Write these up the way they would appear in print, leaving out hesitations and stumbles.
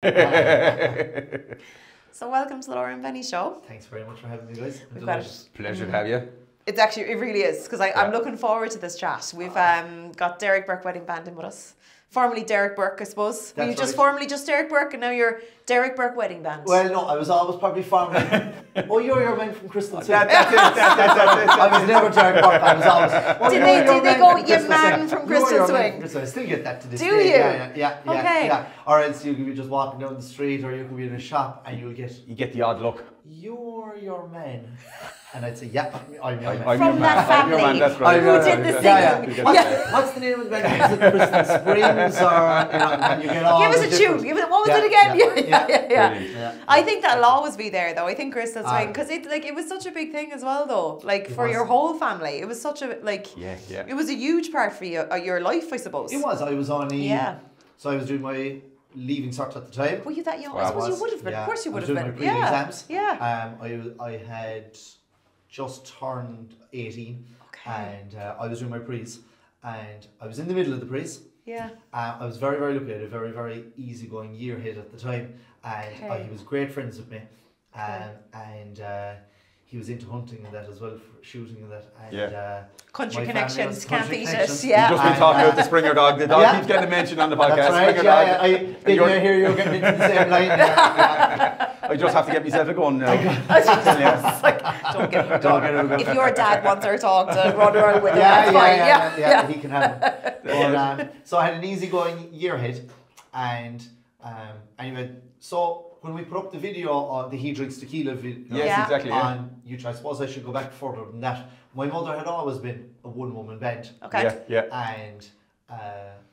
So welcome to the Laura and Benny show. Thanks very much for having me, guys. Pleasure to have you. It's actually, it really is, because I'm looking forward to this chat. We've got Derek Burke Wedding Band in with us. Formerly Derek Burke, I suppose. Were you just formerly just Derek Burke, and now you're Derek Burke Wedding Band? Well, no, I was always probably formerly. Oh, you're your man from Crystal City. That's it. I was never Derek Burke. I was always. Oh, did they go, your man from Crystal Swing? I still get that to this Do day. you? Yeah. Okay. Yeah. Or else you could be just walking down the street, or you could be in a shop, and you get the odd look. You're your man. And I'd say, yeah, I'm your man. From that family, I'm your man, that's right. who did the singing. Yeah. What's the name of the band? Is it Crystal Springs, or you get all give us a tune. What was it again? Yeah. I think that'll always be there, though. I think Crystal Swing, because it was such a big thing as well, though. Like for your whole family, it was such a It was a huge part for you, your life, I suppose. It was. I was on so I was doing my leaving cert at the time. Were you that young? I suppose you would have been. Of course you would have been. I was doing my pre-exams. Yeah. I had just turned 18, and I was doing my pre's, and I was in the middle of the pre's. Yeah. I was very, very lucky. I had a very, very easygoing year head at the time, and he was great friends with me, and he was into hunting and that as well, shooting and that. And, country connections, can't beat it. Yeah. You've just been talking about the Springer dog. The dog keeps getting a mention on the podcast. That's right, Springer dog. I didn't hear you getting into the same line. I just have to get myself a gun now. Don't get her dog. If your dad wants her dog to run around with her, that's fine. Yeah, he can have it. But, so I had an easygoing year ahead, and anyway, so when we put up the video on the He Drinks Tequila video on YouTube, I suppose I should go back further than that. My mother had always been a one-woman band. Okay. And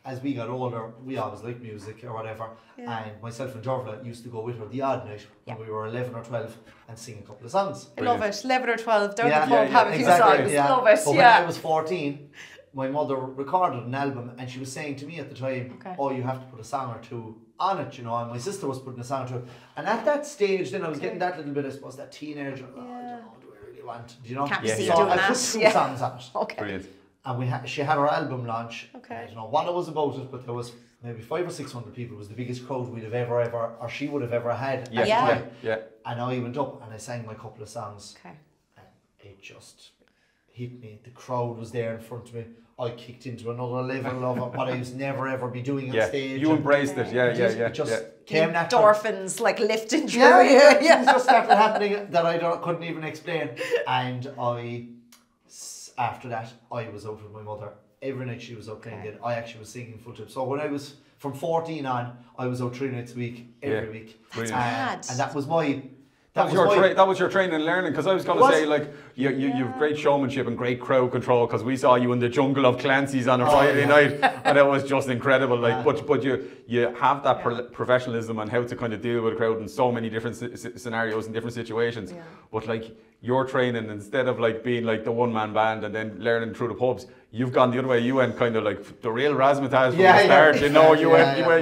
as we got older, we always liked music or whatever. And myself and Jorla used to go with her the odd night when we were 11 or 12 and sing a couple of songs. I love it. 11 or 12, down the pub, have a few songs. Love it. But when I was 14, my mother recorded an album, and she was saying to me at the time, oh, you have to put a song or two on it, you know, and my sister was putting a song to it. And at that stage, then I was getting that little bit, I suppose, that teenager, I don't know, do I really want, do you know? So I put two songs on it. Okay. Brilliant. And she had her album launch. Okay. I don't know what it was about it, but there was maybe 500 or 600 people. It was the biggest crowd we'd have ever, or she would have ever had at the time. And I went up and I sang my couple of songs. Okay. And it just hit me. The crowd was there in front of me. I kicked into another level of what I was never ever be doing on stage. You embraced it, It just came natural. Endorphins like lifting through. Things just started happening that I couldn't even explain. And after that, I was out with my mother. Every night she was out playing then. I actually was singing full time. So when I was from 14 on, I was out 3 nights a week, every week. That's mad. And that was my... That was your training and learning, because I was going to say, like, you've great showmanship and great crowd control, because we saw you in the jungle of Clancy's on a Friday night, and it was just incredible. Like, but you have that professionalism and how to kind of deal with a crowd in so many different scenarios and different situations. But like your training, instead of like being like the one-man band and then learning through the pubs, you've gone the other way. You went kind of like the real razzmatazz from the start. You know, you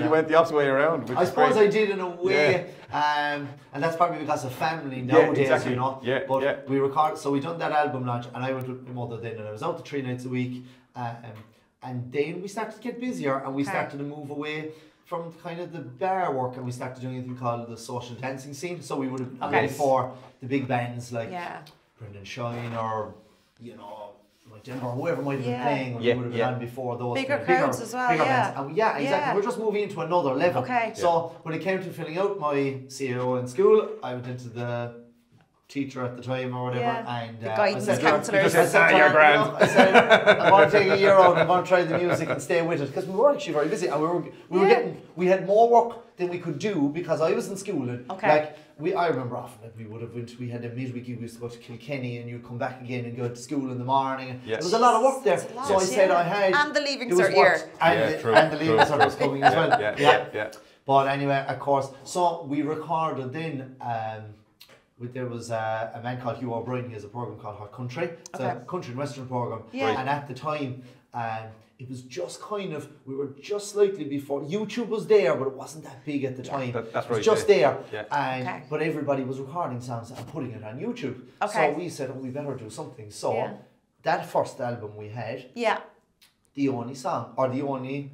went the opposite way around. Which I suppose I did in a way, and that's probably because of family nowadays, you know. But we recorded, so we done that album launch, and I went with my mother then, and I was out the 3 nights a week, and then we started to get busier, and we started to move away from kind of the bar work, and we started doing anything called the social dancing scene. So we would have played for the big bands like Brendan Shine, or you know, like Denver, or whoever might have been playing, or we would have been on before those bigger crowds as well. Bigger bands. And exactly. We're just moving into another level. Okay. So when it came to filling out my CAO in school, I went into the teacher at the time or whatever, and the guidance counsellors. I said, you're grand. I said, I'm going to take a year out, I'm going to try the music and stay with it, because we were actually very busy, and we had more work than we could do, because I was in school, and like I remember often like we had a midweek, we used to go to Kilkenny, and you'd come back again and go to school in the morning, and there was a lot of work there. So I said I had, and the leaving cert year, and the leaving cert was coming as well. But anyway, of course, so we recorded then. There was a man called Hugh O'Brien. He has a program called Hot Country. It's a country and western program. And at the time, it was just we were just slightly before. YouTube was there, but it wasn't that big at the time. That's right. It was just there. But everybody was recording songs and putting it on YouTube. So we said, we better do something. So that first album we had, the only song, or the only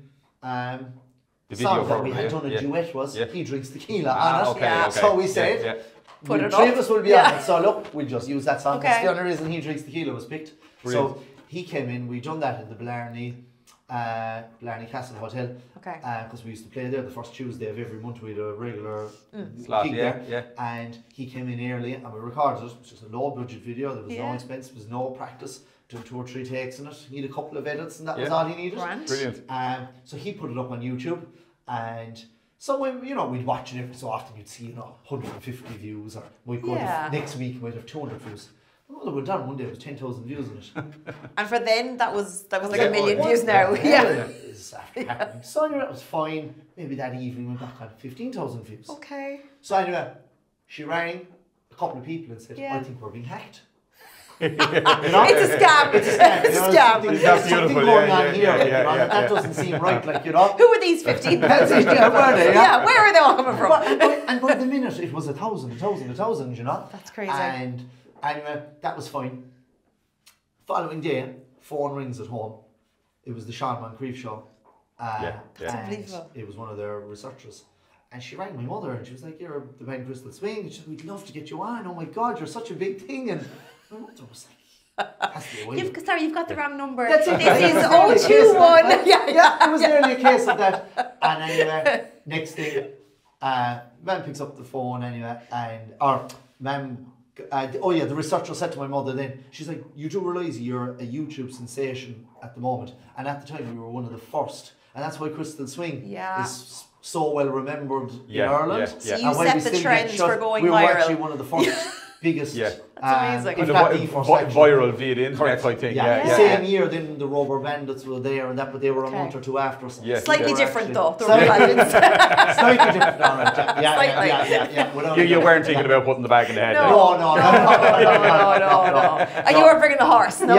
song that we had done a duet was He Drinks Tequila on it. So we said, three of us will be on it. So look, we'll just use that song. That's the only reason He Drinks Tequila was picked. Brilliant. So he came in, we done that in the Blarney Castle Hotel. Because we used to play there the first Tuesday of every month. We had a regular gig there. And he came in early and we recorded it. It was just a low budget video. There was no expense, there was no practice. Done 2 or 3 takes in it. He needed a couple of edits and that was all he needed. Brilliant. So he put it up on YouTube, and so when we'd watch it every so often, you'd see 150 views, or we'd go next week we might have 200 views. Oh, it went down one day with 10,000 views on it. And for then that was like 1 million views now. So anyway, it was fine. Maybe that evening went back on 15,000 views. Okay. So anyway, she rang a couple of people and said, I think we're being hacked. It's a scam. It's a scam. It's a scam. There's something going on here. That doesn't seem right. Who are these 15,000? Where are they all coming from? And by the minute, it was 1,000, That's crazy. And anyway, that was fine. Following day, phone rings at home. It was the Showman show. That's unbelievable. It was one of their researchers. And she rang my mother and she was like, you're the band Crystal Swing. And she said, we'd love to get you on. Oh my God, you're such a big thing. And my mother was like, sorry, you've got the wrong number. That's it. This is 021. It was nearly a case of that. And anyway, next thing, Mum picks up the phone anyway, the researcher said to my mother then, she's like, you do realise you're a YouTube sensation at the moment, and at the time you were one of the first, and that's why Crystal Swing is so well remembered in Ireland. So you set the trends for going viral. We were actually one of the first biggest. That's amazing. Viral via the internet, I think. Same year, then the Rubber Bandits were there, and that, but they were a month or two after us. Slightly different though. Slightly different. You weren't thinking about putting the bag in the head. No. And you were bringing the horse. No.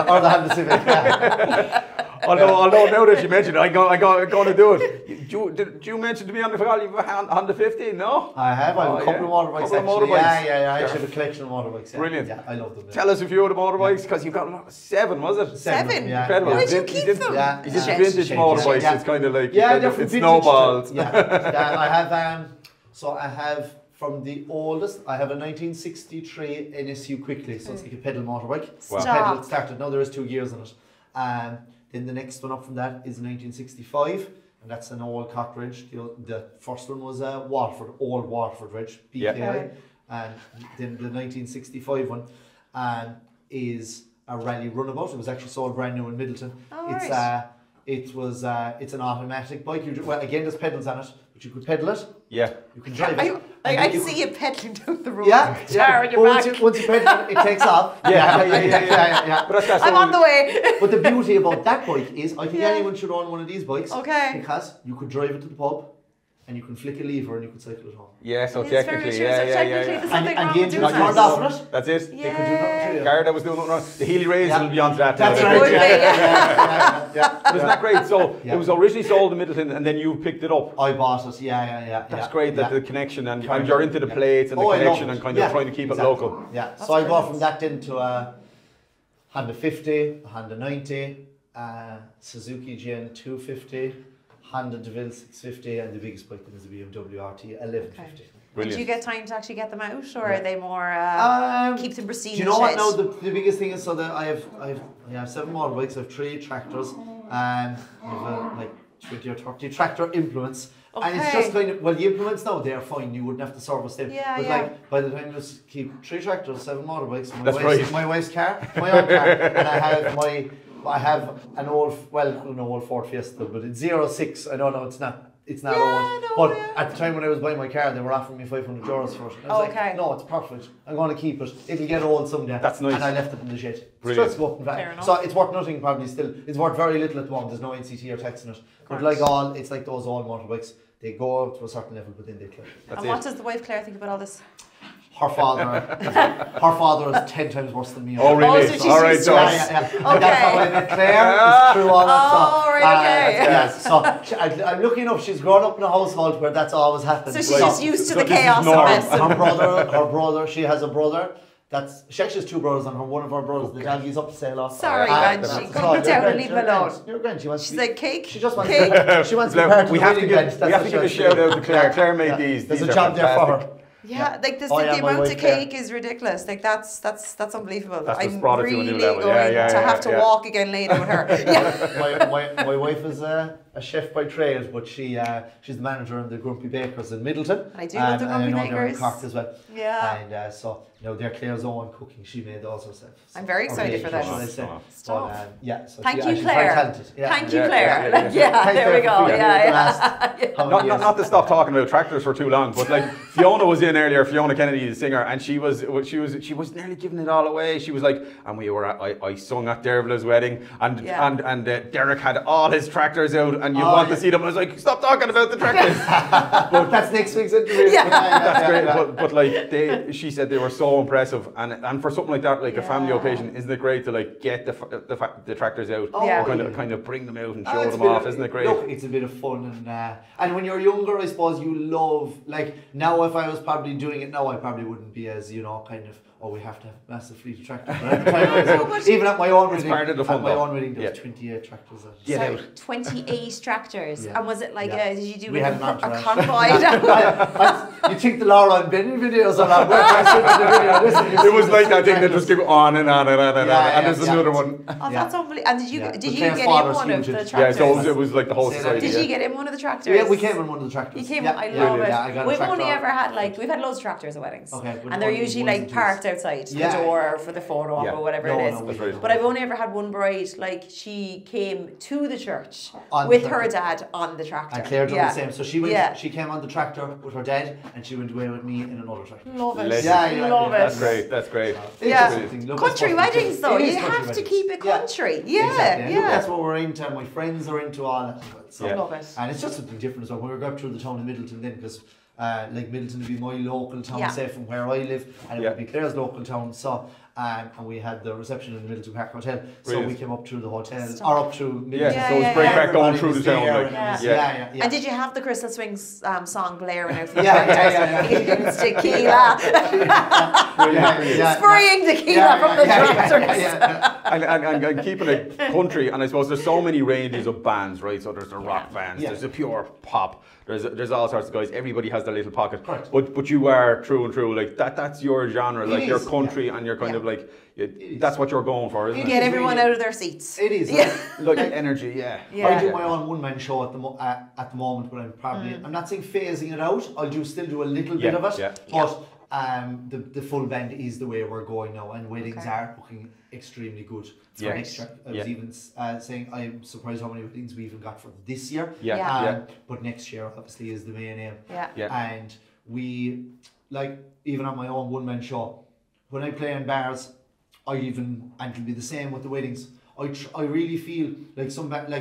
Or the Honda Civic. Although now that you mentioned it, I'm going to do it. Did you mention to me on the call you have a Honda 15? No? I have. I have a couple of motorbikes actually. I actually have a collection of motorbikes. Brilliant. Yeah, I love them. Tell us a few of the motorbikes, because you've got 7, was it? 7? Incredible. Where'd you keep them? Is it vintage motorbikes? It's kind of like, it's snowballs. I have from the oldest, I have a 1963 NSU Quickly, so it's like a pedal motorbike. Wow. Pedal started, now there is 2 gears on it. Then the next one up from that is 1965, and that's an old Cockridge. The first one was a old Waterford Ridge, BKI. And then the 1965 one is a rally runabout. It was actually sold brand new in Middleton. It's an automatic bike. Again, there's pedals on it, but you could pedal it. Yeah. You can drive it. I can see you pedaling down the road. Once you pedal it, it takes off. But I'm on the way. But the beauty about that bike is, I think anyone should own one of these bikes. Because you could drive it to the pub, and you can flick a lever and you can cycle it home. Yeah, so technically, And the engine's turned off on it. That's it. They could do nothing to you. Car that was doing nothing wrong. The Healy Rays will be onto that. That's right. But isn't that great? So it was originally sold in Middleton, and then you picked it up. I bought it. That's great that the connection and you're into the plates and the connection and kind of trying to keep it local. Yeah. So I got from that into a Honda 50, a Honda 90, Suzuki GN 250. Honda DeVille 650, and the biggest bike is the BMW RT 1150. Did you get time to actually get them out, or are they more keep them pristine? Do you know what? No, the biggest thing is that I have 7 motorbikes, I have 3 tractors, and I have like 20 or 30 tractor implements. And it's just kind of, the implements now, they're fine, you wouldn't have to service them. Like, by the time you just keep 3 tractors, 7 motorbikes, my wife's car, my own car, and I have an old Ford Fiesta, but it's 06. I don't know, it's not old. But at the time when I was buying my car, they were offering me €500 for it. And I was like, no, it's perfect. I'm going to keep it. It'll get old someday. That's nice. And I left it in the shed. Brilliant. Just go up and back. So it's worth nothing probably still. It's worth very little at the moment. There's no NCT or tax in it. But it's like those old motorbikes. They go up to a certain level, but then they clear. And what does the wife Claire think about all this? Her father is 10 times worse than me. Oh, really? All right, so and that's how I met Claire. Through all that stuff. So I'm lucky enough. She's grown up in a household where that's always happened. So she's just used to the chaos of it. Her brother. She has a brother. She actually has two brothers, and one of our brothers, the doggy's up to sail off. Sorry, Benji. Come down and leave me alone. You're grand. She's like cake. She just wants to. She wants to be part of the wedding bench. We have to give a shout out to Claire. Claire made these. There's a job there for her. Yeah, like the amount of cake is ridiculous. Like that's unbelievable. That's just I'm brought it really to a new level. going to have to walk again later with her. Yeah. My wife is a chef by trade, but she's the manager in the Grumpy Bakers in Middleton. I do love the Grumpy Bakers. They're in Cork as well. Yeah. And so they're Claire's own cooking. She made those herself. I'm very excited for this. So thank you, she's Claire. very talented. Thank you, Claire. Yeah, there we go. Not to stop talking about tractors for too long, but like Fiona was in earlier. Fiona Kennedy, the singer, and she was nearly giving it all away. She was like, and I sung at Dervla's wedding, and Derek had all his tractors out, and you want to see them. I was like, stop talking about the tractors. But that's next week's interview. That's great. But like she said they were so impressive, and for something like that, like a family occasion, isn't it great to like get the tractors out, kind of bring them out and show them off? Isn't it great? Look, it's a bit of fun, and when you're younger, I suppose you love, like now if I was probably doing it now, I probably wouldn't be as kind of, we have to have massive fleet of tractors. But at the time, even at my own wedding, there was 28 tractors. So 28 tractors, and was it like did you do a convoy? You think the Laura and Benny videos are not It was like that thing that just keep on and on and on and on, and there's another one. Oh, that's unbelievable! And did you get in one of the tractors? Yeah, so it was like the whole society. Did you get in one of the tractors? Yeah, we came in one of the tractors. You came. I love it. We've only ever had we've had loads of tractors at weddings, and they're usually like parked outside the door for the photo op or whatever it is. But I've only ever had one bride, like she came to the church with her dad on the tractor. And Claire done the same. So she came on the tractor with her dad, and she went away with me in another tractor. Love it. Love it. That's great. Country weddings though, you have to keep it country. Yeah. That's what we're into. My friends are into all that. I love it. And it's just something different as well. When we go up through the town of Middleton then, because like Middleton would be my local town, say from where I live, and it would be Claire's local town. So and we had the reception in the Middleton Park Hotel. So we came up through the hotel, or up through Middleton. So it was great back going through the town. And did you have the Crystal Swings song blaring out from the tractors? Tequila. Spraying tequila from the tractors. And keeping it country, and I suppose there's so many ranges of bands, right? So there's the rock bands, there's the pure pop, there's all sorts of guys. Everybody has their little pocket. But you are true and true, like that's your genre, like your country, and you're kind of like that's what you're going for, isn't it? Get everyone out of their seats. It is. Like energy, I do my own one-man show at the moment, but I'm probably I'm not saying phasing it out. I'll still do a little bit of it, but the full band is the way we're going now, and weddings are looking extremely good for next year. I was even saying I'm surprised how many weddings we even got for this year. But next year obviously is the main aim. And we, like, even on my own one-man show, when I play in bars, and it'll be the same with the weddings, I really feel like some bands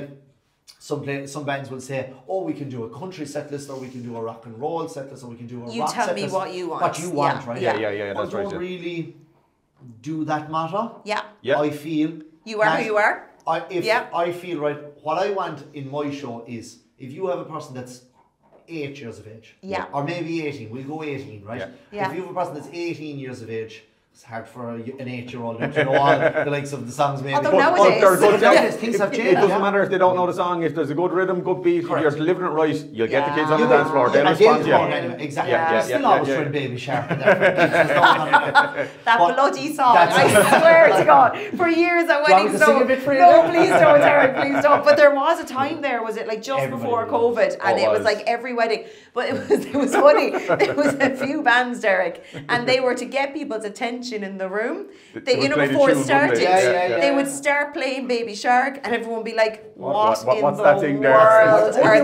will say, we can do a country set list, or we can do a rock and roll set list, or we can do a rock set list. You tell me what you want. What you want, right? That's right. I don't really do that matter. I feel you are who you are. I feel what I want in my show is, if you have a person that's 8 years of age, or maybe 18, we'll go 18, right? If you have a person that's 18 years of age, it's hard for an 8-year-old to know all the likes of the songs maybe. Although nowadays, things have changed. It doesn't matter if they don't know the song. If there's a good rhythm, good beat, if you're delivering it right, you'll get the kids on the dance floor. They'll respond to you. Anyway. Exactly. Still always trying Baby Shark. That bloody song, I swear to God. For years at weddings, no, please don't, Derek, please don't. But there was a time there, was it like just before COVID, and it was like every wedding. But it was funny. There was a few bands, Derek, and they were to get people's attention in the room. They, before it started, they would start playing Baby Shark, and everyone would be like, what's in the world are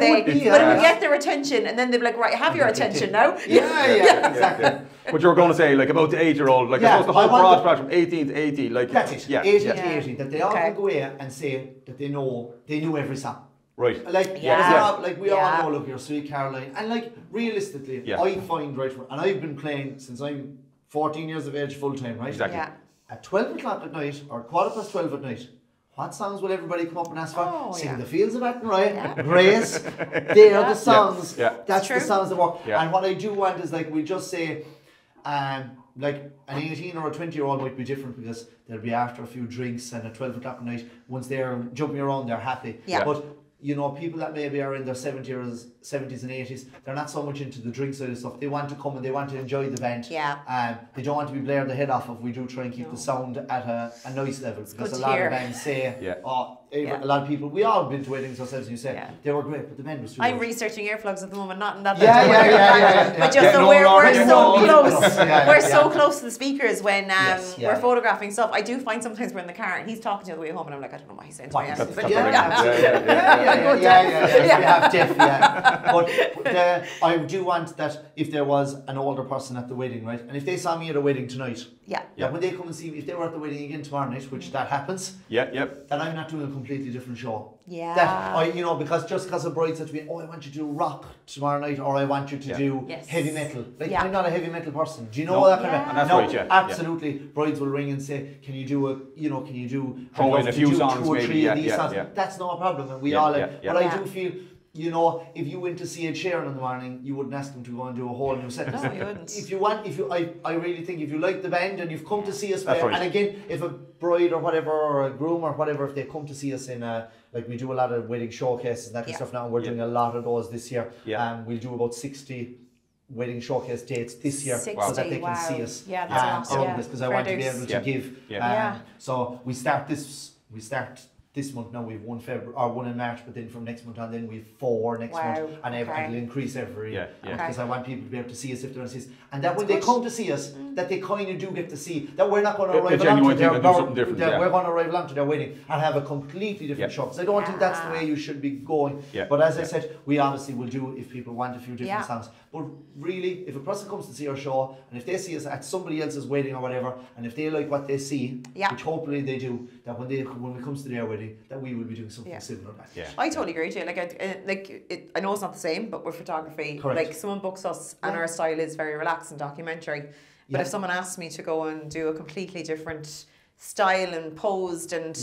they? But it would get their attention, and then they'd be like, right, have your attention now. Exactly. But you were going to say, like, about the 8-year-old, like, I suppose the whole broad spectrum from 18 to 80, like, that's it. 18 to 80, that they all can go away and say that they knew every song. Right. Like, we all know, look, you're Sweet Caroline, and like, realistically, I find, and I've been playing since I'm 14 years of age full time, right? Exactly. At 12 o'clock at night, or 12:15 at night, what songs will everybody come up and ask for? Sing the Fields of Athenry, Grace. They are the songs. That's the songs that work. And what I do want is, like, we just say, Like an 18 or a 20-year-old might be different because they'll be after a few drinks and at 12 o'clock at night, once they're jumping around, they're happy. Yeah. But you know, people that maybe are in their 70s and 80s, they're not so much into the drink side of stuff. They want to come and they want to enjoy the band. Yeah. They don't want to be blared the head off if we do try and keep the sound at a nice level. Because a lot of bands say, a lot of people, we all been to weddings ourselves, and you say, they were great, but the band was too I'm good. researching earplugs at the moment, not that. Yeah. But just so we're so close. We're so close to the speakers when we're photographing stuff. I do find sometimes we're in the car and he's talking to the way home and I'm like, I don't know what he's saying to me. But I do want that if there was an older person at the wedding, right? And if they saw me at a wedding tonight, when they come and see me, if they were at the wedding again tomorrow night, which that happens, that I'm not doing a completely different show. That I, you know, because just because a bride said to me, oh, I want you to do rock tomorrow night, or I want you to do heavy metal. Like I'm not a heavy metal person. Do you know that kind of? And that's right, absolutely. Brides will ring and say, can you do throw in a few songs, 2 or 3 of maybe, these songs? That's no problem, and we all like. But I do feel, you know, if you went to see Ed Sheeran in the morning, you wouldn't ask them to go and do a whole new set. No, you wouldn't. I really think if you like the band and you've come to see us, and again, if a bride or whatever, or a groom or whatever, if they come to see us in like we do a lot of wedding showcases and that kind of stuff now, and we're doing a lot of those this year. We'll do about 60 wedding showcase dates this year, so that they can see us. That's because I want to be able to give. So we start this month now. We've one in March, but then from next month on, then we've 4 next month, and it'll increase every year. Because I want people to be able to see us if they're going to see us, and that when they come to see us, that they kind of do get to see that we're not going to arrive along to we're going to arrive along to their wedding and have a completely different show. Because I don't think that's the way you should be going. But as I said, we obviously will do if people want a few different songs. But really, if a person comes to see our show, and if they see us at somebody else's wedding or whatever, and if they like what they see, which hopefully they do, that when it comes to their wedding, that we will be doing something similar. I totally agree with you. I know it's not the same, but with photography, like someone books us, and our style is very relaxed and documentary. But if someone asks me to go and do a completely different style and posed and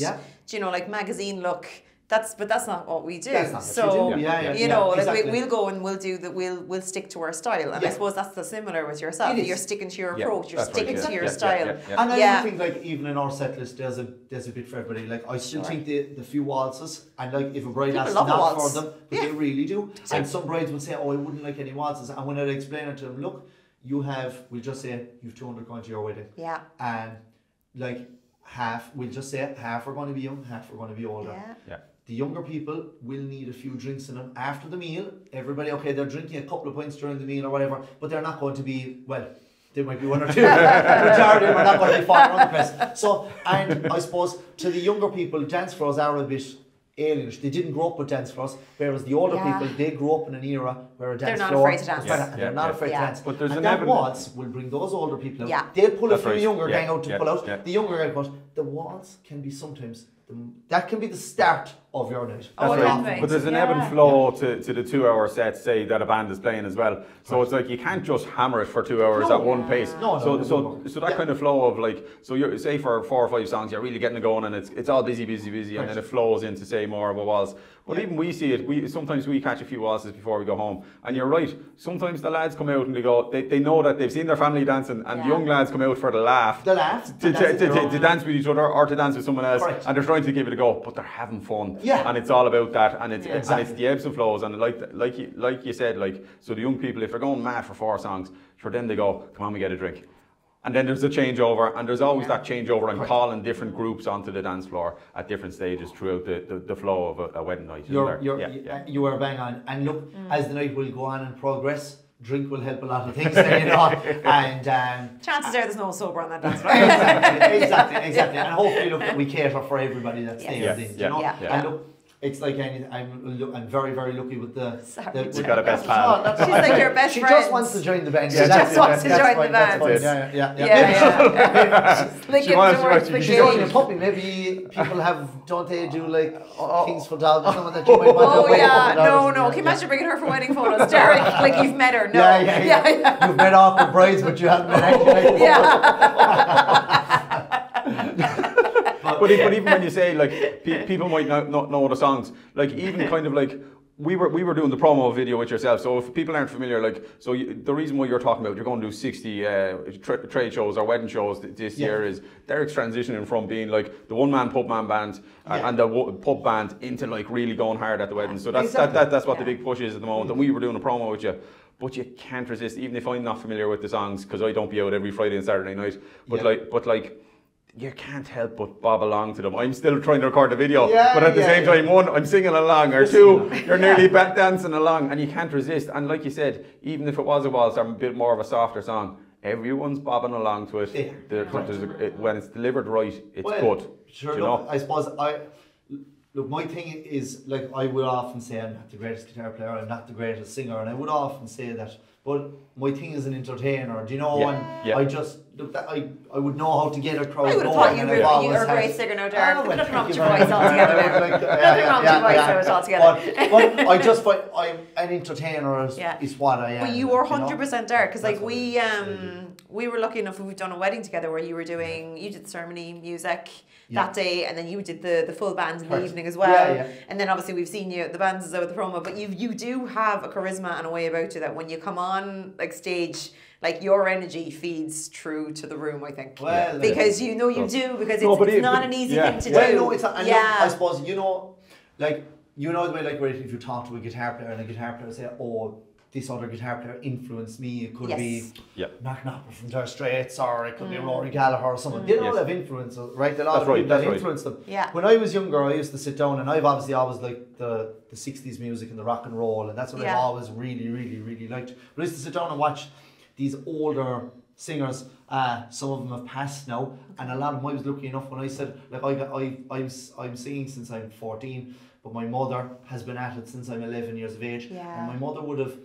you know, like magazine look, but that's not what we do. That's not so what you do. You know, like we'll go and we'll stick to our style, and I suppose that's the similar with yourself. You're sticking to your approach. You're sticking to your style. And I think like even in our set list, there's a bit for everybody. Like I still think the few waltzes, and like if a bride asks not for them, but they really do. And some brides will say, oh, I wouldn't like any waltzes, and when I explain it to them, look, we'll just say you've 200 going to your wedding. And like we'll just say half are going to be young, half are going to be older. The younger people will need a few drinks in them after the meal. Everybody, they're drinking a couple of pints during the meal or whatever, but they're not going to be, there might be 1 or 2. Majority of them are not going to be falling around the place. So, and I suppose to the younger people, dance floors are a bit alienish. They didn't grow up with dance floors, whereas the older people, they grew up in an era where a dance floor... They're not afraid to dance. They're not afraid to dance. But there's and that waltz will bring those older people out. They'll pull a few younger gang out to pull out. The younger gang goes, the waltz can be sometimes... that can be the start of your night. But there's an ebb and flow to the 2-hour sets, say, that a band is playing as well. So it's like you can't just hammer it for 2 hours at one pace. So that kind of flow of like, so you're, say for 4 or 5 songs, you're really getting it going, and it's all busy, and then it flows into, say, more of a waltz. But even we see it, sometimes we catch a few waltzes before we go home. And you're right, sometimes the lads come out and they know that they've seen their family dancing, and the young lads come out for the laugh. The laugh. To dance with each other or to dance with someone else. And they're trying to give it a go, but they're having fun. And it's all about that, and it's the ebbs and flows, and like you said, like, so the young people, if they're going mad for 4 songs, sure, then they go, come on, we get a drink. And then there's a changeover, and there's always that changeover and calling different groups onto the dance floor at different stages throughout the flow of a wedding night. You are bang on. And look, as the night will go on and progress, drink will help a lot of things there, you know. And chances are there's no sober on that dance floor. exactly. And hopefully, look, that we cater for everybody that's there, you know. And look, it's like I'm very, very lucky with the we got a best pal. She's like your best friend. She just wants to join the band. She just wants to join the band. She's joining a puppy. Maybe people don't they do like things for dogs or something that you might want to no. Can you imagine bringing her for wedding photos, Derek? Like you've met her. No. You've met awkward brides, but you haven't met actually. But even when you say, like, people might not know the songs, like, even kind of like, we were doing the promo video with yourself. So if people aren't familiar, like, so the reason why you're talking about you're going to do 60 trade shows or wedding shows this year is Derek's transitioning from being like the one-man pub man band and the pub band into like really going hard at the wedding. So that's what the big push is at the moment. And we were doing a promo with you. But you can't resist, even if I'm not familiar with the songs, because I don't be out every Friday and Saturday night. But like, you can't help but bob along to them. I'm still trying to record the video, but at the same time, one, I'm singing along, or two, you're nearly dancing along, and you can't resist. And like you said, even if it was a waltz or a bit more of a softer song, everyone's bobbing along to it. When it's delivered right, it's good. Sure, look, I suppose look, my thing is, like, I would often say I'm not the greatest guitar player, I'm not the greatest singer, and I would often say that, but my thing is an entertainer, do you know? I just, look, I would know how to get a crowd. I would have thought you were a great singer now, Derek. There's nothing wrong with your voice altogether. Nothing wrong with your voice altogether. But I just find I'm an entertainer is what I am. But you were 100% Derek, because like we were lucky enough, we've done a wedding together where you did the ceremony music that day, and then you did the full band in the evening as well. And then obviously we've seen you, the bands is out with the promo, but you do have a charisma and a way about you that when you come on like stage, like your energy feeds through to the room, I think. Well, because you do, because it's not an easy thing to do. Well, no, it's not, I suppose, the way, like, where if you talk to a guitar player and a guitar player say, oh, this other guitar player influenced me. It could be Mark Knopper from Dire Straits, or it could be Rory Gallagher or someone. They all have influences, right? A lot of people that influence them. When I was younger, I used to sit down, and I've obviously always liked the 60s music and the rock and roll, and that's what I've always really, really, really liked. But I used to sit down and watch these older singers. Some of them have passed now, and a lot of them I was lucky enough when I said, like, I'm singing since I'm 14, but my mother has been at it since I'm 11 years of age, and my mother would have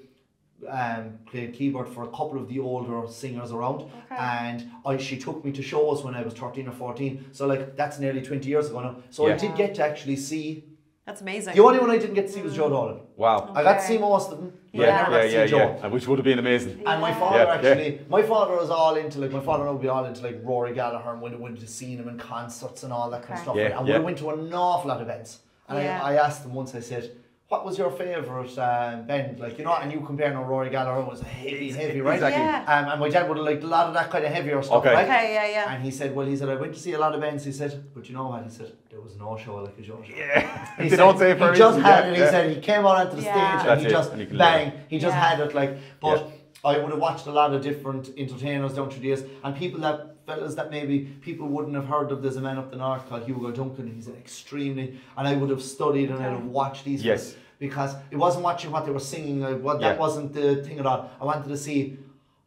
played keyboard for a couple of the older singers around, and she took me to shows when I was 13 or 14, so like that's nearly 20 years ago now. So I did get to actually see. That's amazing. The only one I didn't get to see was Joe Dolan. Wow. I got to see most of them, but I never got to see Joe. Which would have been amazing. And my father my father was all into, like, my father would be all into like Rory Gallagher, and went to see him in concerts and all that kind of stuff. And we went to an awful lot of events. And I asked him once, I said, what was your favourite band? Like, and you compare now, Rory Gallagher was heavy, right? Exactly. And my dad would have liked a lot of that kind of heavier stuff, right? And he said, I went to see a lot of bands. He said, but you know what? He said, there was no show like a show. Yeah. He don't say for a reason. He just had it. He said he came out onto the stage and he just bang. He just had it, like. But I would have watched a lot of different entertainers down through the years, and fellas that maybe people wouldn't have heard of. There's a man up the north called Hugo Duncan. He's extremely, and I would have studied and I'd have watched these guys, because it wasn't watching what they were singing. That wasn't the thing at all. I wanted to see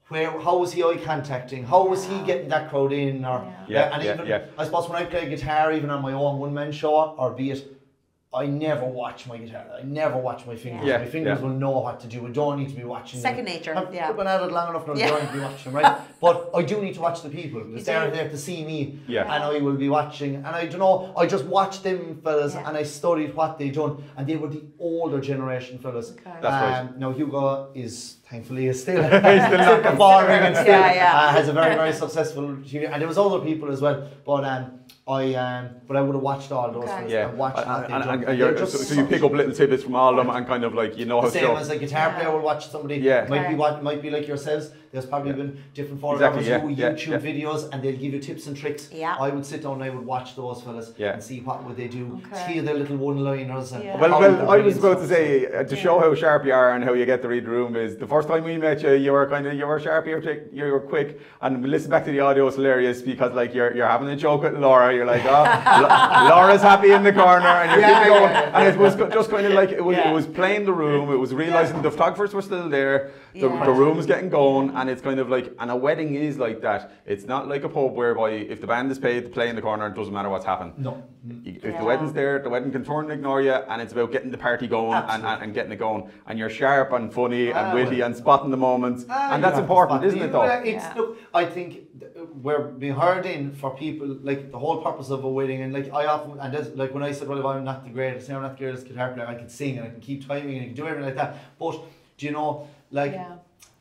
how was he eye contacting, how was he getting that crowd in, or I suppose when I play guitar, even on my own one-man show, or be it, I never watch my guitar. I never watch my fingers. My fingers will know what to do. I don't need to be watching second them. nature. I've been at it long enough now to don't need to be watching them, right? But I do need to watch the people, because they're there to see me, and I will be watching. And I don't know, I just watched them fellas, and I studied what they done, and they were the older generation fellas. That's right. Now Hugo is thankfully still performing and still has a very, very successful, and there was other people as well, but I would have watched all those fellas and watched what they done. So you pick up little tidbits from all of them, and kind of like, how to same as a guitar player will watch somebody. Might be like yourselves. There's probably been different photographers who YouTube videos, and they'll give you tips and tricks. I would sit down and I would watch those fellas and see what would they do, see their little one-liners. Well, I was about to say, to show how sharp you are and how you get to read the room, is the first time we met you, you were sharp, you were quick, and we listen back to the audio, it's hilarious, because like you're having a joke with Laura, you're like, Laura's happy in the corner, and you're keeping going, and it was just kind of like, it was playing the room, it was realising the photographers were still there, the room's getting going, and it's kind of like, and a wedding is like that. It's not like a pub whereby if the band is paid to play in the corner, it doesn't matter what's happened. No. If the wedding's there, the wedding can turn and ignore you, and it's about getting the party going and getting it going. And you're sharp and funny and witty and spotting the moments, and that's important, isn't it though? Look, I think we're being heard in for people, like the whole purpose of a wedding, and like I often, and that's, like when I said, well, if I'm not the greatest guitar player, I can sing and I can keep timing and I can do everything like that. But do you know, like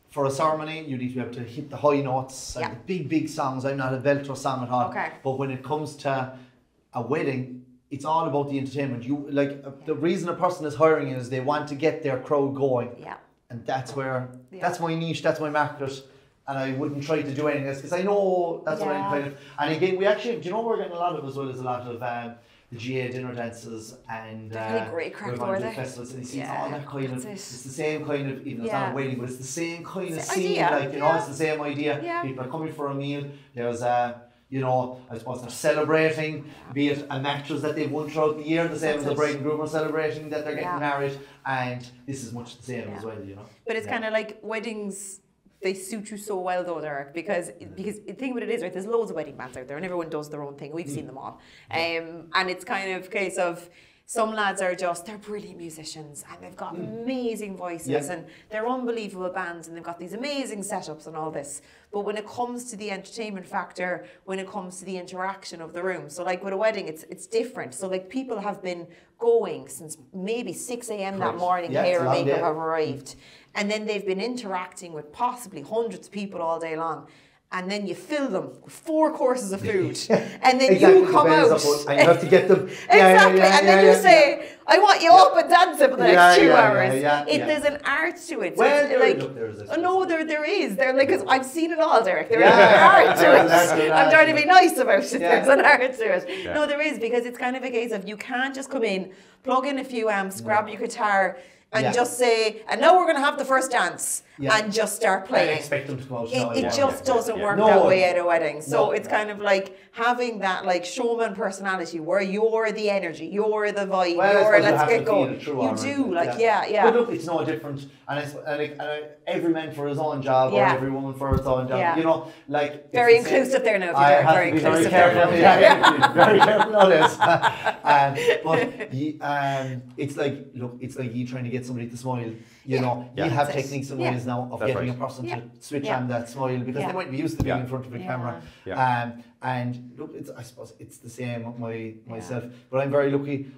for a ceremony, you need to be able to hit the high notes and the big songs. I'm not a belter song at all. But when it comes to a wedding, it's all about the entertainment. The reason a person is hiring you is they want to get their crowd going. Yeah. And that's where, that's my niche, that's my market. And I wouldn't try to do anything else because I know that's what I'm kind of. And again, we actually, do you know what we're getting a lot of as well as a lot of the GA dinner dances and great crack we're going to festivals and you see all that kind of, it's the same kind of, even though it's not a wedding, but it's the same kind of scene, like, you know, it's the same idea. Yeah. People are coming for a meal, there's you know, I suppose they're celebrating, be it a matches that they've won throughout the year, the same as the bride and groom are celebrating that they're getting married, and this is much the same as well, you know. But it's kind of like weddings, they suit you so well though, Derek, because the thing with it is, right, there's loads of wedding bands out there and everyone does their own thing. We've seen them all. And it's kind of a case of some lads are they're brilliant musicians and they've got amazing voices and they're unbelievable bands and they've got these amazing setups and all this. But when it comes to the entertainment factor, when it comes to the interaction of the room, so like with a wedding, it's different. So like people have been going since maybe 6 a.m. that morning, hair and makeup have arrived. And then they've been interacting with possibly hundreds of people all day long. And then you fill them with 4 courses of food. And then you come out. And you have to get them. Exactly. And then you say, I want you up and dancing for the next 2 hours. There's an art to it. So there is. They're like, cause I've seen it all, Derek. There is an art to it. I'm trying to be nice about it. There's an art to it. No, there is, because it's kind of a case of you can't just come in, plug in a few amps, grab your guitar, and just say, and now we're going to have the first dance, and just start playing. I expect them to come out. It just doesn't work that way at a wedding. So it's kind of like having that like showman personality where you're the energy, you're the vibe, you're let's get going. You do, But look, it's no different. And every man for his own job, or every woman for its own job. You know, like very inclusive there now. Very inclusive there. Very careful nowadays. But it's like, look, it's like you trying to get somebody to smile. You know, you have techniques and ways now of getting a person to switch on that smile because they might be used to being in front of a camera. And look, I suppose it's the same with myself. But I'm very lucky.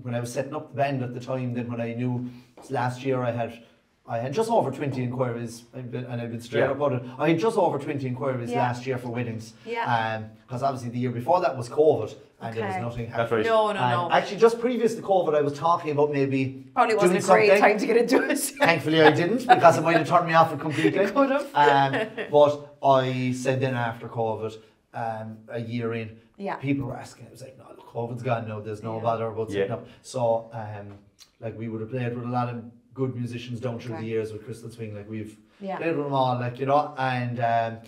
When I was setting up the band at the time, then when I knew last year I had just over 20 inquiries, and I've been straight up about it. I had just over 20 inquiries last year for weddings. Because obviously the year before that was COVID, and there was nothing happening. No. Actually, just previous to COVID, I was talking about maybe probably wasn't a great time to get into it. Thankfully, I didn't, because it might have turned me off completely. It could have. But I said then after COVID, a year in, people were asking. I was like, no, look, COVID's gone now. There's no bother about setting up. So, like we would have played with a lot of good musicians down through the years with Crystal Swing. Like we've played with them all, like, you know, and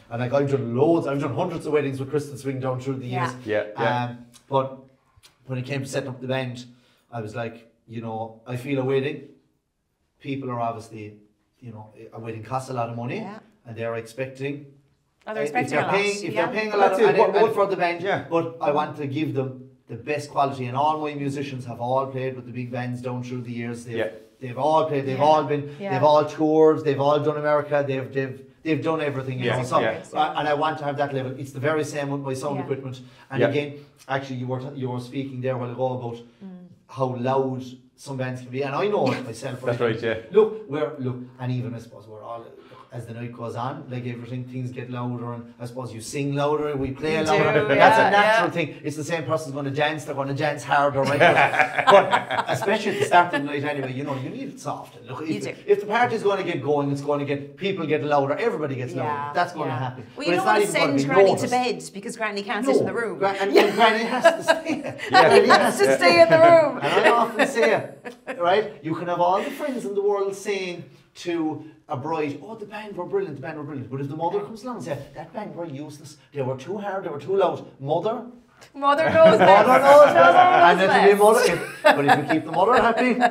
like I've done hundreds of weddings with Crystal Swing down through the years. But when it came to setting up the band, I was like, you know, I feel a wedding. People are obviously, you know, a wedding costs a lot of money, and they're expecting. If they're paying a lot of money for the band, but I want to give them the best quality, and all my musicians have all played with the big bands down through the years. They've all played. They've all been. They've all toured. They've all done America. They've done everything. You know. So, and I want to have that level. It's the very same with my sound equipment. And again, actually, you were speaking there a while ago about how loud some bands can be, and I know it myself. That's right. Yeah. Look, and even I suppose we're all. As the night goes on, like everything, things get louder, and I suppose you sing louder, we play louder. That's a natural thing. It's the same person's going to dance; they're going to dance harder, right? But especially at the start of the night, anyway, you know, you need it soft. And look, if the party's going to get going, it's going to get people get louder, everybody gets louder. That's going to happen. Well, you don't want to send Granny to bed because Granny can't sit in the room. And Granny has to stay. Granny has to stay in the room. And I often say, right, you can have all the friends in the world saying to a bride, oh, the band were brilliant, but if the mother comes along and says, that band were useless, they were too hard, they were too loud, mother knows best. And it'll be mother, but if you keep the mother happy,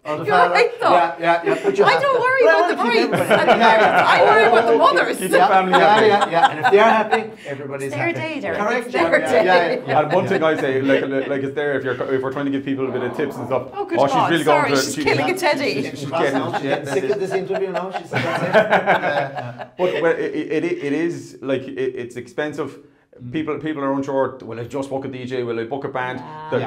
or the father, right, though. I don't worry about the brides. I worry about the mothers. Keep the family happy. And if they're happy, everybody's happy. Correct. And one thing I say, like it's there if we're trying to give people a bit of tips and stuff. Oh, good God. She's really Sorry, going she's killing a teddy. She's sick of this interview now. She's that's it. But it is like it's expensive. People are unsure. Will I just book a DJ? Will I book a band?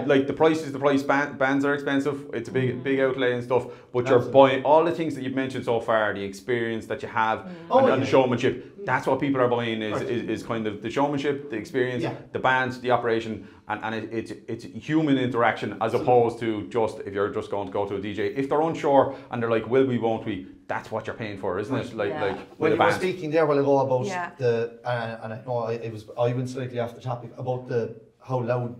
Like the price is the price. Bands are expensive. It's a big outlay and stuff. But you're buying all the things that you've mentioned so far. The experience that you have and the showmanship. That's what people are buying. Is kind of the showmanship, the experience, the band, the operation, and it's human interaction as opposed to just if you're just going to go to a DJ. If they're unsure and they're like, will we, won't we? That's what you're paying for, isn't it? Like when you were speaking there a while ago about the and I know I went slightly off the topic about how loud,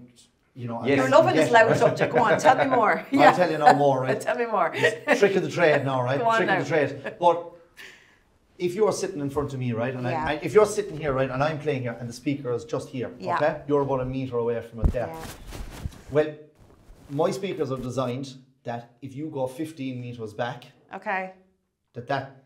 you know. You're loving this loud subject. Go on, tell me more. I'll tell you no more, right? Tell me more. Trick of the trade now, right? Go on Trick now. of the trade. But if you're sitting in front of me, right, and if you're sitting here, right, and I'm playing here, and the speaker is just here, okay, you're about a metre away from it there. Yeah. Well, my speakers are designed that if you go 15 metres back, okay, that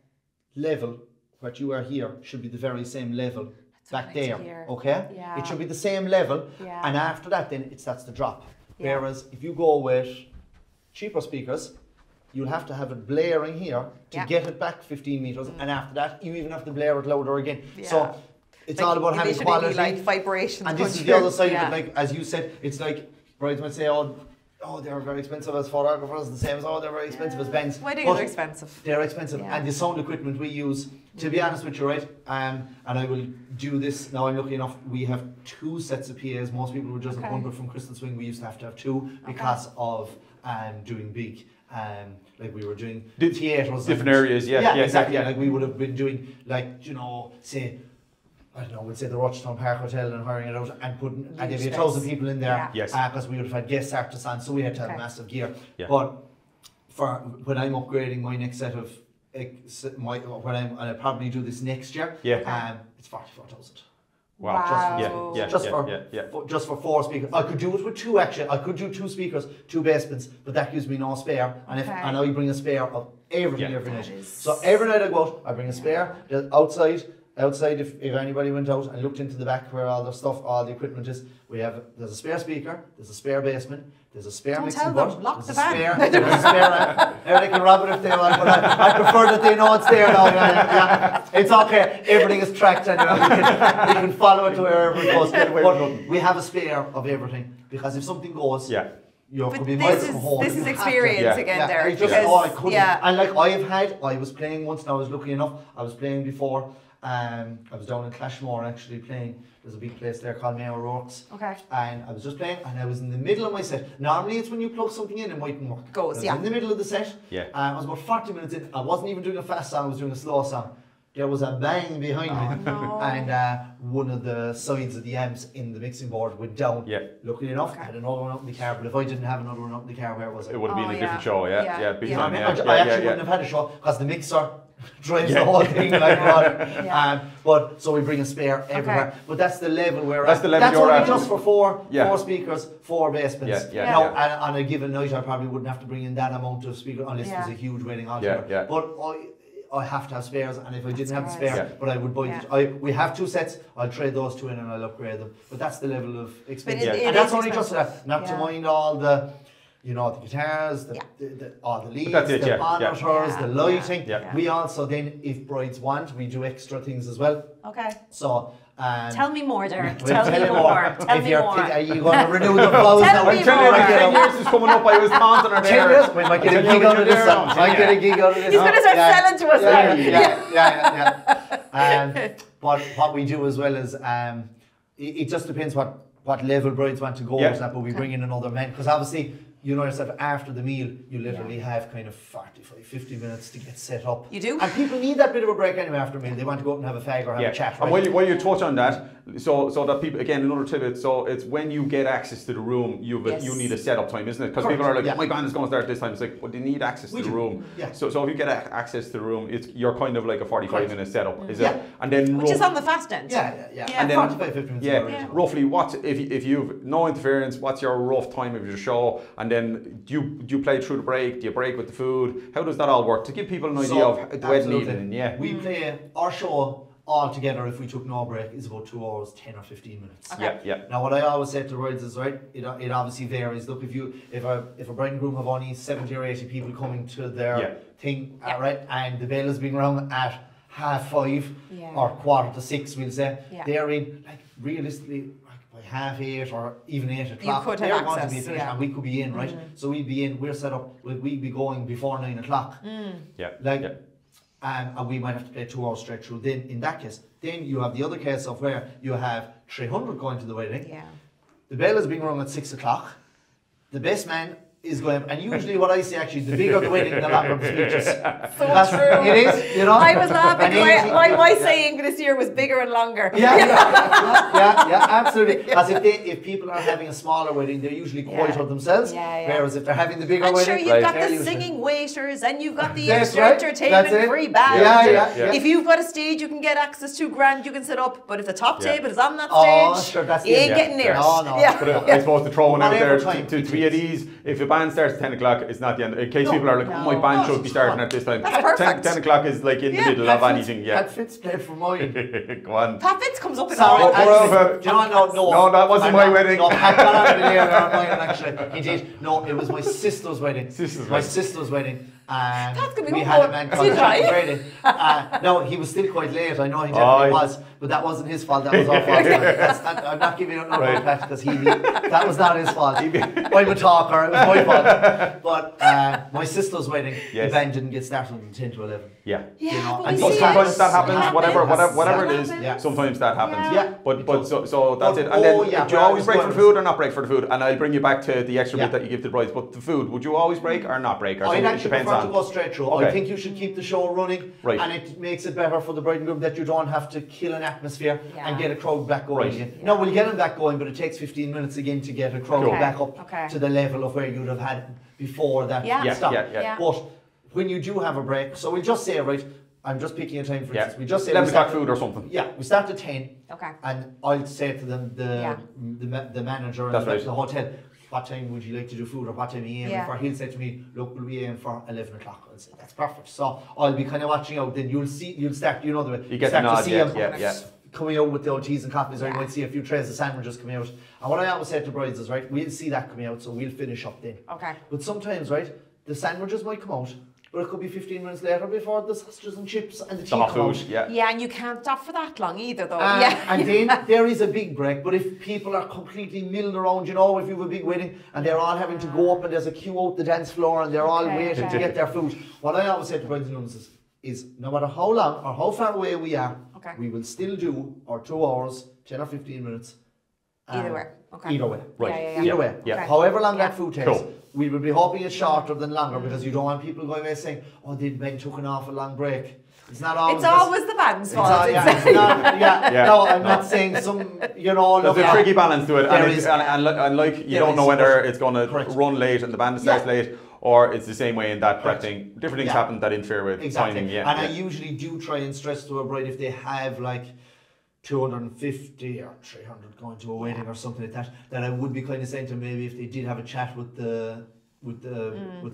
level what you are here should be the very same level back there, okay? Yeah. It should be the same level, and after that then it starts to drop. Whereas if you go with cheaper speakers, you'll have to have it blaring here to get it back 15 metres, and after that you even have to blare it louder again. So it's all about having quality. Like vibrations. And this is the other side of it, like as you said, it's like brides might say, oh, they're very expensive as photographers, the same as, they're very expensive as bands. Why do you think they're expensive? They're expensive, and the sound equipment we use, to be honest with you, right, and I will do this, now I'm lucky enough, we have 2 sets of PAs, most people would just have one, but from Crystal Swing we used to have 2 because of doing big, like we were doing theatres. Different areas, exactly, like we would have been doing, like, you know, say, I don't know, we'd say the Rochetown Park Hotel and hiring it out and putting, and there'd be 1,000 people in there, because we would have had guest artists on, so we had to have massive gear. But for when I'm upgrading my next set of, I'll probably do this next year, it's 44,000. Wow. Just for 4 speakers. I could do it with 2 actually. I could do 2 speakers, 2 bassements, but that gives me no spare. And and I bring a spare of everything every night. So every night I go out, I bring a spare. Outside, if anybody went out and looked into the back where all the stuff, all the equipment is, there's a spare speaker, there's a spare basement, there's a spare mixing board, lock the van. There's a spare, they can rob it if they want, but I prefer that they know it's there now. It's okay, everything is tracked and we can follow it to wherever it goes. But we have a spare of everything, because if something goes, could be miles from home. This is experience again, there. I just I couldn't. And like I was playing once, and I was lucky enough, I was playing before. I was down in Clashmore actually playing. There's a big place there called Mayo Rocks. Okay. And I was just playing, and I was in the middle of my set. Normally it's when you plug something in, it mightn't work. Goes, in the middle of the set. I was about 40 minutes in. I wasn't even doing a fast song, I was doing a slow song. There was a bang behind me, and one of the sides of the amps in the mixing board went down. Luckily enough, I had another one up in the car, but if I didn't have another one up in the car, where was it? It would have been a different show, I actually wouldn't have had a show, because the mixer drives the whole thing like water. But so we bring a spare everywhere. But that's the level where that's only just for 4 speakers, 4 basements. Now, on a given night, I probably wouldn't have to bring in that amount of speakers unless there's a huge wedding altogether. But I have to have spares, and if I didn't have the spare, but I would buy we have 2 sets, I'll trade those 2 in and I'll upgrade them. But that's the level of expense. And that's only just that, not to mind all the, you know, the guitars, all the leads, the monitors, the lighting. We also then, if brides want, we do extra things as well. So tell me more, Derek. Tell me more. Tell me more. Are you going to renew the vows now? Tell me more. 10 years is coming up. I was taunting her there. 10 years? We might get a gig out of this. He's going to start selling to us. But what we do as well is, it just depends what level brides want to go with that, but we bring in another man, because obviously, you know yourself, after the meal, you literally have kind of 45, 50 minutes to get set up. You do? And people need that bit of a break anyway after a meal. They want to go out and have a fag or have a chat. Right? And while you touch on that, so that people, again, another tidbit, so it's when you get access to the room, you need a setup time, isn't it? Because people are like, my band is going to start this time. It's like, well, they need access to the room. So if you get access to the room, you're kind of like a 45-minute setup, is it? And then which is on the fast end. And then 45, 50 minutes. Roughly, if you've no interference, what's your rough time of your show? And then do you play through the break? Do you break with the food? How does that all work? To give people an idea of the wedding evening. We play our show all together, if we took no break, is about 2 hours, 10 or 15 minutes. Now what I always say to brides is, right, it obviously varies. Look, if a bride and groom have only 70 or 80 people coming to their thing, right, and the bell is being rung at 5:30 or 5:45, we'll say. They're in, like, realistically, by 7:30 or even 8 o'clock, they're going to be finished and we could be in, right? So we'd be in, we're set up, we'd be going before 9 o'clock. And we might have to play 2 hours straight through. Then, in that case, then you have the other case of where you have 300 going to the wedding. The bell is being rung at 6 o'clock. The best man is going, and usually what I say actually, the bigger the wedding, the longer the speeches. So true. It is, you know. I was laughing. My saying this year was bigger and longer. Absolutely. Because if people are having a smaller wedding, they're usually quieter themselves. Whereas if they're having the bigger wedding, sure, you've got the singing waiters and you've got the extra entertainment, free band. If you've got a stage, you can get access to grand, you can sit up. But if the top table is on that stage, you ain't getting near it. But I suppose to throw one out there to be at ease. If a band starts at 10 o'clock, it's not the end. In case people are like, my band should be starting at this time. That's perfect. 10 o'clock is like in the middle of anything. Pat Fitz played for mine. Go on. Pat Fitz comes up in all. No, that wasn't my wedding. No, Pat got out of the air on mine actually. Indeed. No, it was my sister's wedding. My sister's wedding. That's gonna be we had a man called Derek Burke. No, he was still quite late. I know he definitely was, but that wasn't his fault. That was our fault. I'm not giving up no Pat because that was not his fault. I'm a talker. It was my fault. But my sister's wedding, the band didn't get started until 10 to 11. And sometimes that happens. Whatever it is, sometimes that happens. But so that's it. And then do you always break for the food or not break for the food? And I'll bring you back to the extra bit that you give to the brides. But the food, would you always break or not break? Or it depends. To go straight through. I think you should keep the show running, and it makes it better for the bride and groom that you don't have to kill an atmosphere and get a crowd back going again. No, we'll get them back going, but it takes 15 minutes again to get a crowd back up to the level of where you'd have had before that stop. But when you do have a break, so we'll just say, right, I'm just picking a time for instance. We just say 11 o'clock food or something. Yeah, we start at 10. And I'll say to them, the manager and the hotel, what time would you like to do food or what time are you aiming for? He'll say to me, look, we'll be aiming for 11 o'clock. I'll say, that's perfect. So I'll be kind of watching out. Then you'll start, you know, to see him coming out with the teas and coffees, or you might see a few trays of sandwiches coming out. And what I always say to brides is, right, we'll see that coming out, so we'll finish up then. But sometimes, right, the sandwiches might come out, but it could be 15 minutes later before the sausages and chips and the tea come out. And you can't stop for that long either, though. And then there is a big break. But if people are completely milled around, you know, if you have a big wedding and they're all having to go up and there's a queue out the dance floor and they're all waiting to get their food, what I always say to brides and grooms is no matter how long or how far away we are, we will still do our 2 hours, 10 or 15 minutes. Either way. Either way. Either way. However long that food takes. We will be hoping it's shorter than longer because you don't want people going away saying, oh, the band took an awful long break. It's not always. It's always the band's fault. No, I'm not saying some, you know. There's a tricky balance to it. And like, you don't know whether it's going to run late and the band starts late, or it's the same way in that prep thing. Different things happen that interfere with timing. And I usually do try and stress to a bride if they have like 250 or 300 going to a wedding or something like that I would be kind of saying to them, maybe if they did have a chat with the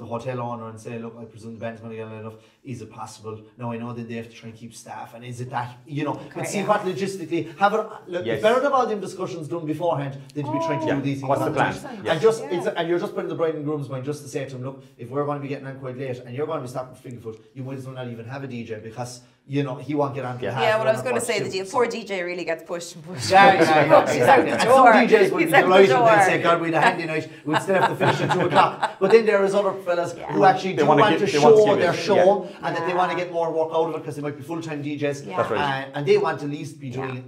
hotel owner and say, look, I presume the band's going to get enough. Is it possible? Now I know that they have to try and keep staff, and is it that, you know, but see what logistically have it. Look, it's better to have all them discussions done beforehand than to be trying to do these things. What's the plan? And you're just putting the bride and groom's mind just to say to them, look, if we're going to be getting on quite late and you're going to be starting finger food, you might as well not even have a DJ because, you know, he won't get on to the what I was going to say, the poor DJ really gets pushed and pushed. He's out the door. Some DJs would be delighted and they'd say, God, we'd a handy night, we'd still have to finish at 2 o'clock. But then there is other fellas who actually do want to show their show and that they want to get more work out of it because they might be full-time DJs. That's right. And they want to at least be doing it.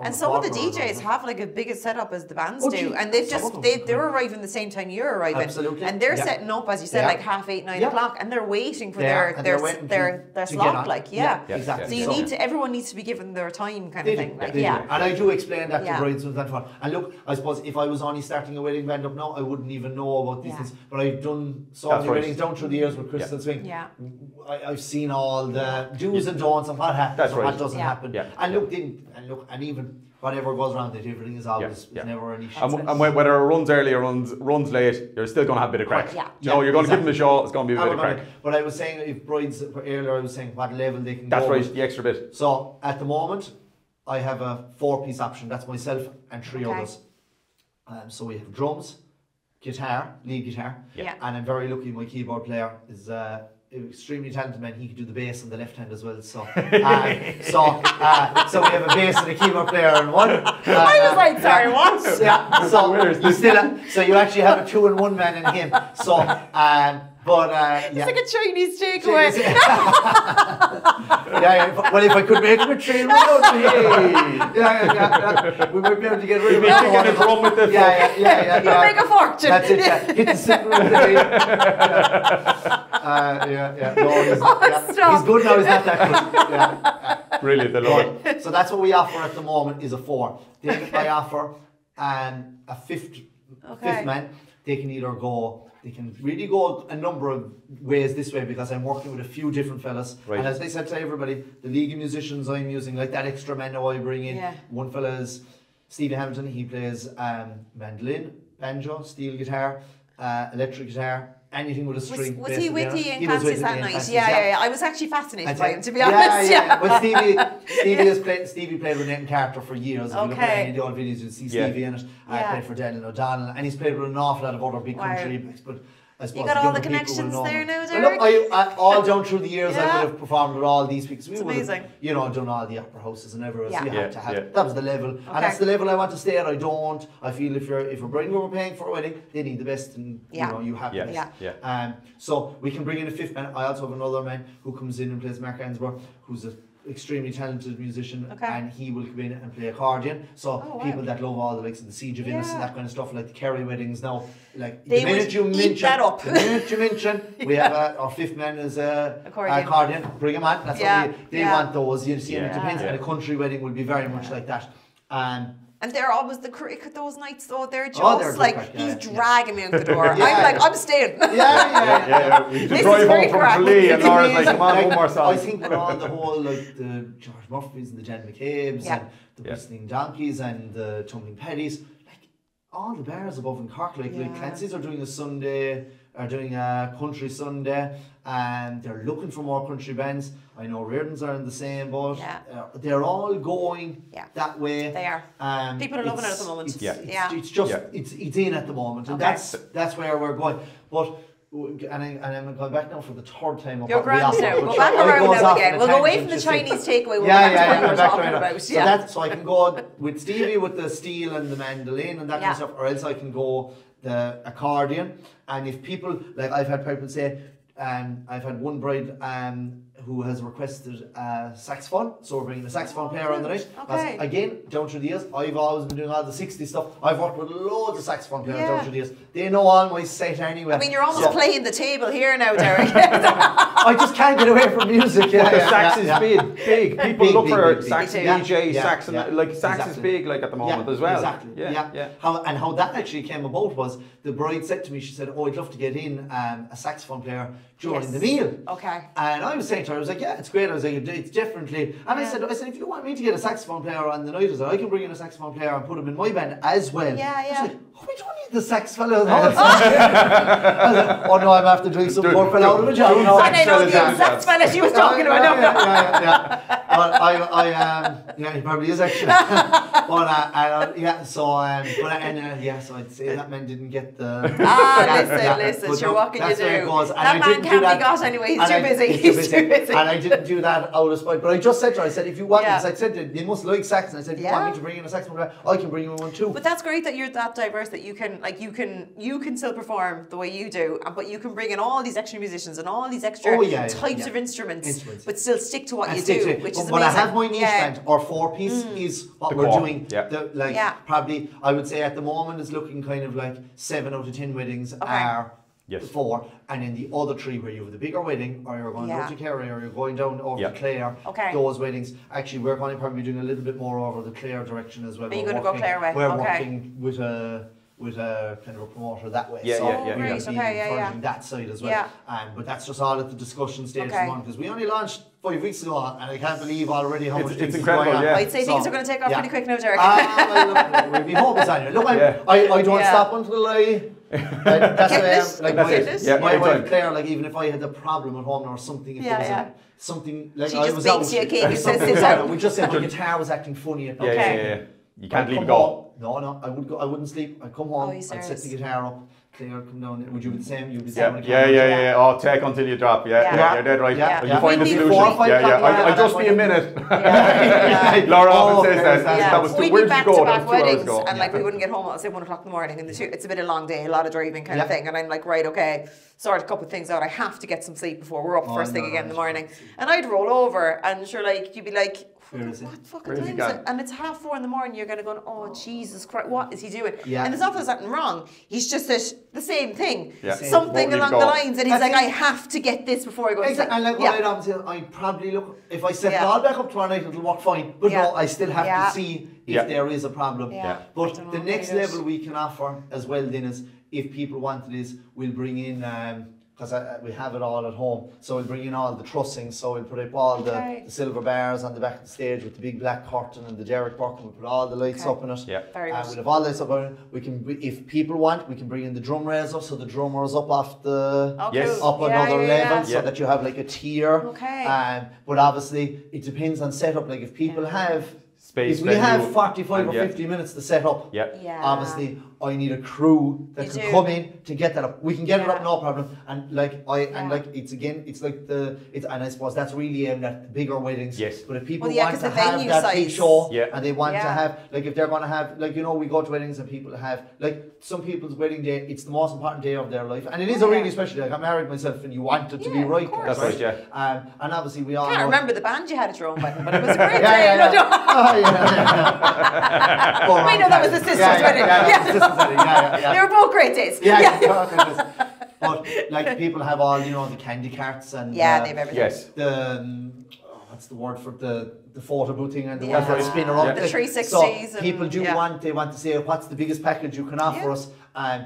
And some of the DJs have like a bigger setup as the bands do, and they're arriving the same time you're arriving. Absolutely. And they're setting up, as you said, like 8:30, 9 o'clock, and they're waiting for their slot. Exactly. So everyone needs to be given their time, kind of thing. And I do explain that to brides and that one. And look, I suppose if I was only starting a wedding band up now, I wouldn't even know about these things. But I've done so many weddings down through the years with Crystal Swing. I've seen all the do's and don'ts and what happens and what doesn't happen. And even whatever goes around it, everything is always never an issue. And whether it runs early or runs late, you're still going to have a bit of crack. You know, you're going to give them a show, it's going to be a bit of crack. But I was saying, if brides, earlier I was saying what level they can go. That's right, the extra bit. So at the moment, I have a 4-piece option. That's myself and 3 others. So we have drums, guitar, lead guitar. And I'm very lucky my keyboard player is extremely talented man. He could do the bass on the left hand as well. So so we have a bass and a keyboard player and one. I was like, sorry, what? Yeah. So you actually have a 2-in-1 man in him. So it's like a Chinese takeaway. Well, if I could make him a train without me, we might be able to get rid of it. He'd be drum with the You'll make a fortune. That's it. Hit the simple with the No, he's good now. He's not that good. Brilliant. I love it. So that's what we offer at the moment is a 4. Then I offer a fifth man. They can either go. They can really go a number of ways this way because I'm working with a few different fellas. Right. And as I said to everybody, the league of musicians I'm using, like that extra man now I bring in. Yeah. One fella is Stevie Hamilton. He plays mandolin, banjo, steel guitar, electric guitar. Anything with a string. Was he with you in Clancy's that night? Yeah. I was actually fascinated by him, to be honest. Well, Stevie played with Nathan Carter for years. If you look at any of the old videos, you'll see Stevie in it. I played for Daniel O'Donnell, and he's played with an awful lot of other big country acts. But I suppose you got all the connections there now, Derek? I all down through the years, I would have performed with all these people. It's amazing. Done all the opera houses and everywhere. So you had to have. That was the level, and that's the level I want to stay at. I feel if a bride and groom are paying for a wedding, they need the best, and you have the best. So we can bring in a fifth man. I also have another man who comes in and plays Mark Ansborough, who's a extremely talented musician, and he will come in and play accordion. So people that love all the likes of the Siege of Venice and that kind of stuff, like the Kerry weddings now, like the minute you mention, we have our fifth man is accordion. Bring him on. That's what they want those. You see, and it depends. And a country wedding will be very much like that. And they're always the cricket those nights though. They're just he's dragging me out the door. I'm like, I'm staying. We can drive home from Tralee and Laura's like, come on, one more song. I think with all the whole like the George Murphys and the Jan McCabe's and the Whistling Donkeys and the Tumbling Paddies, like all the bars above in Cork, like Clancy's are doing a Sunday, are doing a country Sunday, and they're looking for more country bands. I know Reardon's are in the same boat. They're all going that way. They are. People are loving it at the moment. It's just it's in at the moment, and that's where we're going. But I'm going back now for the third time. You're grand now. Go back around now again. We'll go away from the Chinese takeaway. We'll go back to what you were talking about. So I can go with Stevie with the steel and the mandolin and that kind of stuff, or else I can go the accordion. And if people, like I've had people say, I've had one bride who has requested a saxophone, so we're bringing a saxophone player on the night. Again, down through the years, I've always been doing all the 60s stuff. I've worked with loads of saxophone players down through the years. They know all my set anyway. I mean, you're almost playing the table here now, Derek. I just can't get away from music. The sax is big. People look for sax DJ, sax, like sax is big, like at the moment as well. Exactly. How that actually came about was the bride said to me, she said, "Oh, I'd love to get in a saxophone player during the meal." And I was saying to her, I was like, "Yeah, it's great." I was like, "It's definitely." And I said, if you want me to get a saxophone player on the night, I can bring in a saxophone player and put him in my band as well. I was like, "Oh, we don't need the sax fella." I was like, "Oh no, I'm after doing some more fella out of a job." And I know the sax fella she was talking about. He probably is actually. So I'd say that man didn't get the. Listen, sure, what can you do? That man can't be got anyway. He's too busy. He's too busy. And I didn't do that out of spite. But I just said to her, I said, if you want this, I said they must like sax. And I said, if you want me to bring in a saxophone, I can bring you one too. But that's great that you're that diverse that you can still perform the way you do, but you can bring in all these extra musicians and all these extra types of instruments, but still stick to what you do, which is amazing. But I have my niche band, or 4-piece is what we're doing. Probably I would say at the moment it's looking kind of like 7 out of 10 weddings are 4, and in the other 3 where you have the bigger wedding, or you're going down to Kerry, or you're going down over to Clare, those weddings, actually we're going to probably be doing a little bit more over the Clare direction as well. Are you going to go Clare way? We're working with a kind of a promoter that way. Encouraging that side as well. But that's just all at the discussion stage at the moment, because we only launched 5 weeks ago, and I can't believe already how much it's incredible. I'd say things are going to take off pretty quick now, Derek. We'll be hoping on you. Look, I don't stop until that's my wife Claire. Like even if I had a problem at home or something, if there was something like she I just was bakes out, you a cake and says sit down. We just said my guitar was acting funny. You can't leave it go. No, I would go. I wouldn't sleep. I'd come home. I'd set the guitar up. Claire, come down. Would you be the same? You'd be the same. Yeah. Oh, take until you drop. Yeah. You're dead right. You find the solution. I'll just be a minute. Laura often says that. That was we'd be back-to-back weddings, and like we wouldn't get home at say 1 o'clock in the morning, and it's a bit of a long day, a lot of driving kind of thing. And I'm like, right, okay, sort a couple of things out. I have to get some sleep before we're up first thing again in the morning. And I'd roll over, and sure, like you'd be like, what fucking time is it? And it's 4:30 in the morning. You're gonna go, oh Jesus Christ, what is he doing? And it's not that there's something wrong. He's just the same thing, something along the lines, and he's like, I have to get this before I go to sleep. And like what I'd often say, I probably look, if I set it all back up tomorrow night, it'll work fine. But no, I still have to see if there is a problem. But the next level we can offer as well then is, if people want it, is we'll bring in because we have it all at home, so we'll bring in all the trussing, so we'll put up all the silver bars on the back of the stage with the big black curtain and the Derek Burke, and we'll put all the lights up in it. Very good. We'll have all the lights up on it. We can, if people want, we can bring in the drum raiser, so the drummer is up off the another level, so that you have like a tier. But obviously it depends on setup. Like if people have if we have 45 or 50 minutes to set up, obviously I need a crew that can come in to get that up. We can get it up, no problem. And like it's like and I suppose that's really aimed at the bigger weddings. But if people want to have that big show and they want to have, like if they're going to have, like, you know, we go to weddings and people have, like some people's wedding day, it's the most important day of their life, and it is a really special day. Like, I got married myself, and you want it to be right. That's right. And obviously we all can't remember the band you had at your own wedding, but it was a great day. We know that was the sister's wedding. They were both great days. But like people have all, you know, the candy carts and they have everything. The what's the word for the photo booth thing and the one for spin around. The 360s. So people do they want to say, what's the biggest package you can offer us?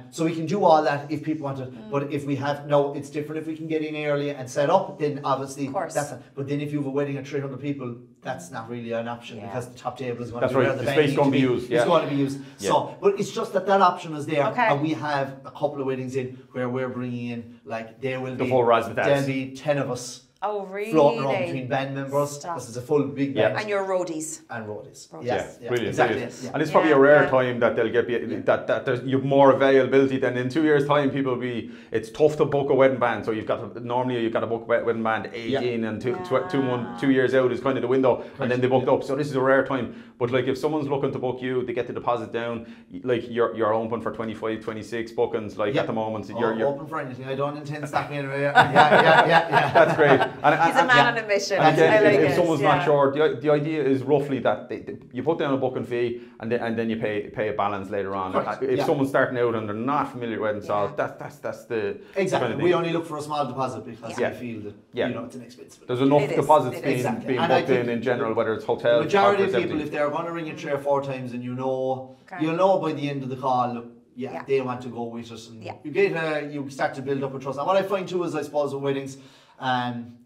So we can do all that if people want to. But if we have, it's different if we can get in early and set up, then obviously that's it. But then if you have a wedding of 300 people, that's not really an option because the top table is going to be where the space is going to be used. It's going to be used. So, but it's just that option is there, and we have a couple of weddings in where we're bringing in, like, there will be, there'll be 10 of us. Oh, really? Floating around between band members. This is a full big band. And your roadies. And roadies. Brilliant. Exactly. And it's probably a rare time that they'll get you have more availability than in 2 years' time. People will be. It's tough to book a wedding band, so you've got to book a wedding band 18 and 2 years out is kind of the window, and then they booked up. So this is a rare time. But like if someone's looking to book you, they get the deposit down. Like you're open for 25, 26 bookings. Like at the moment, you're open for anything. I don't intend to stop me anyway. Yeah. That's great. He's a man on a mission. Again, if someone's not sure, the idea is roughly that you put down a booking fee and then you pay a balance later on. If someone's starting out and they're not familiar with wedding styles, that's the exactly. Kind of we only look for a small deposit because we feel that you know it's inexpensive. There's enough deposits being booked in general, whether it's hotels. The majority of people, if they're going to ring it 3 or 4 times, and you'll know by the end of the call. They want to go with us, and you start to build up a trust. And what I find too is, I suppose, with weddings, and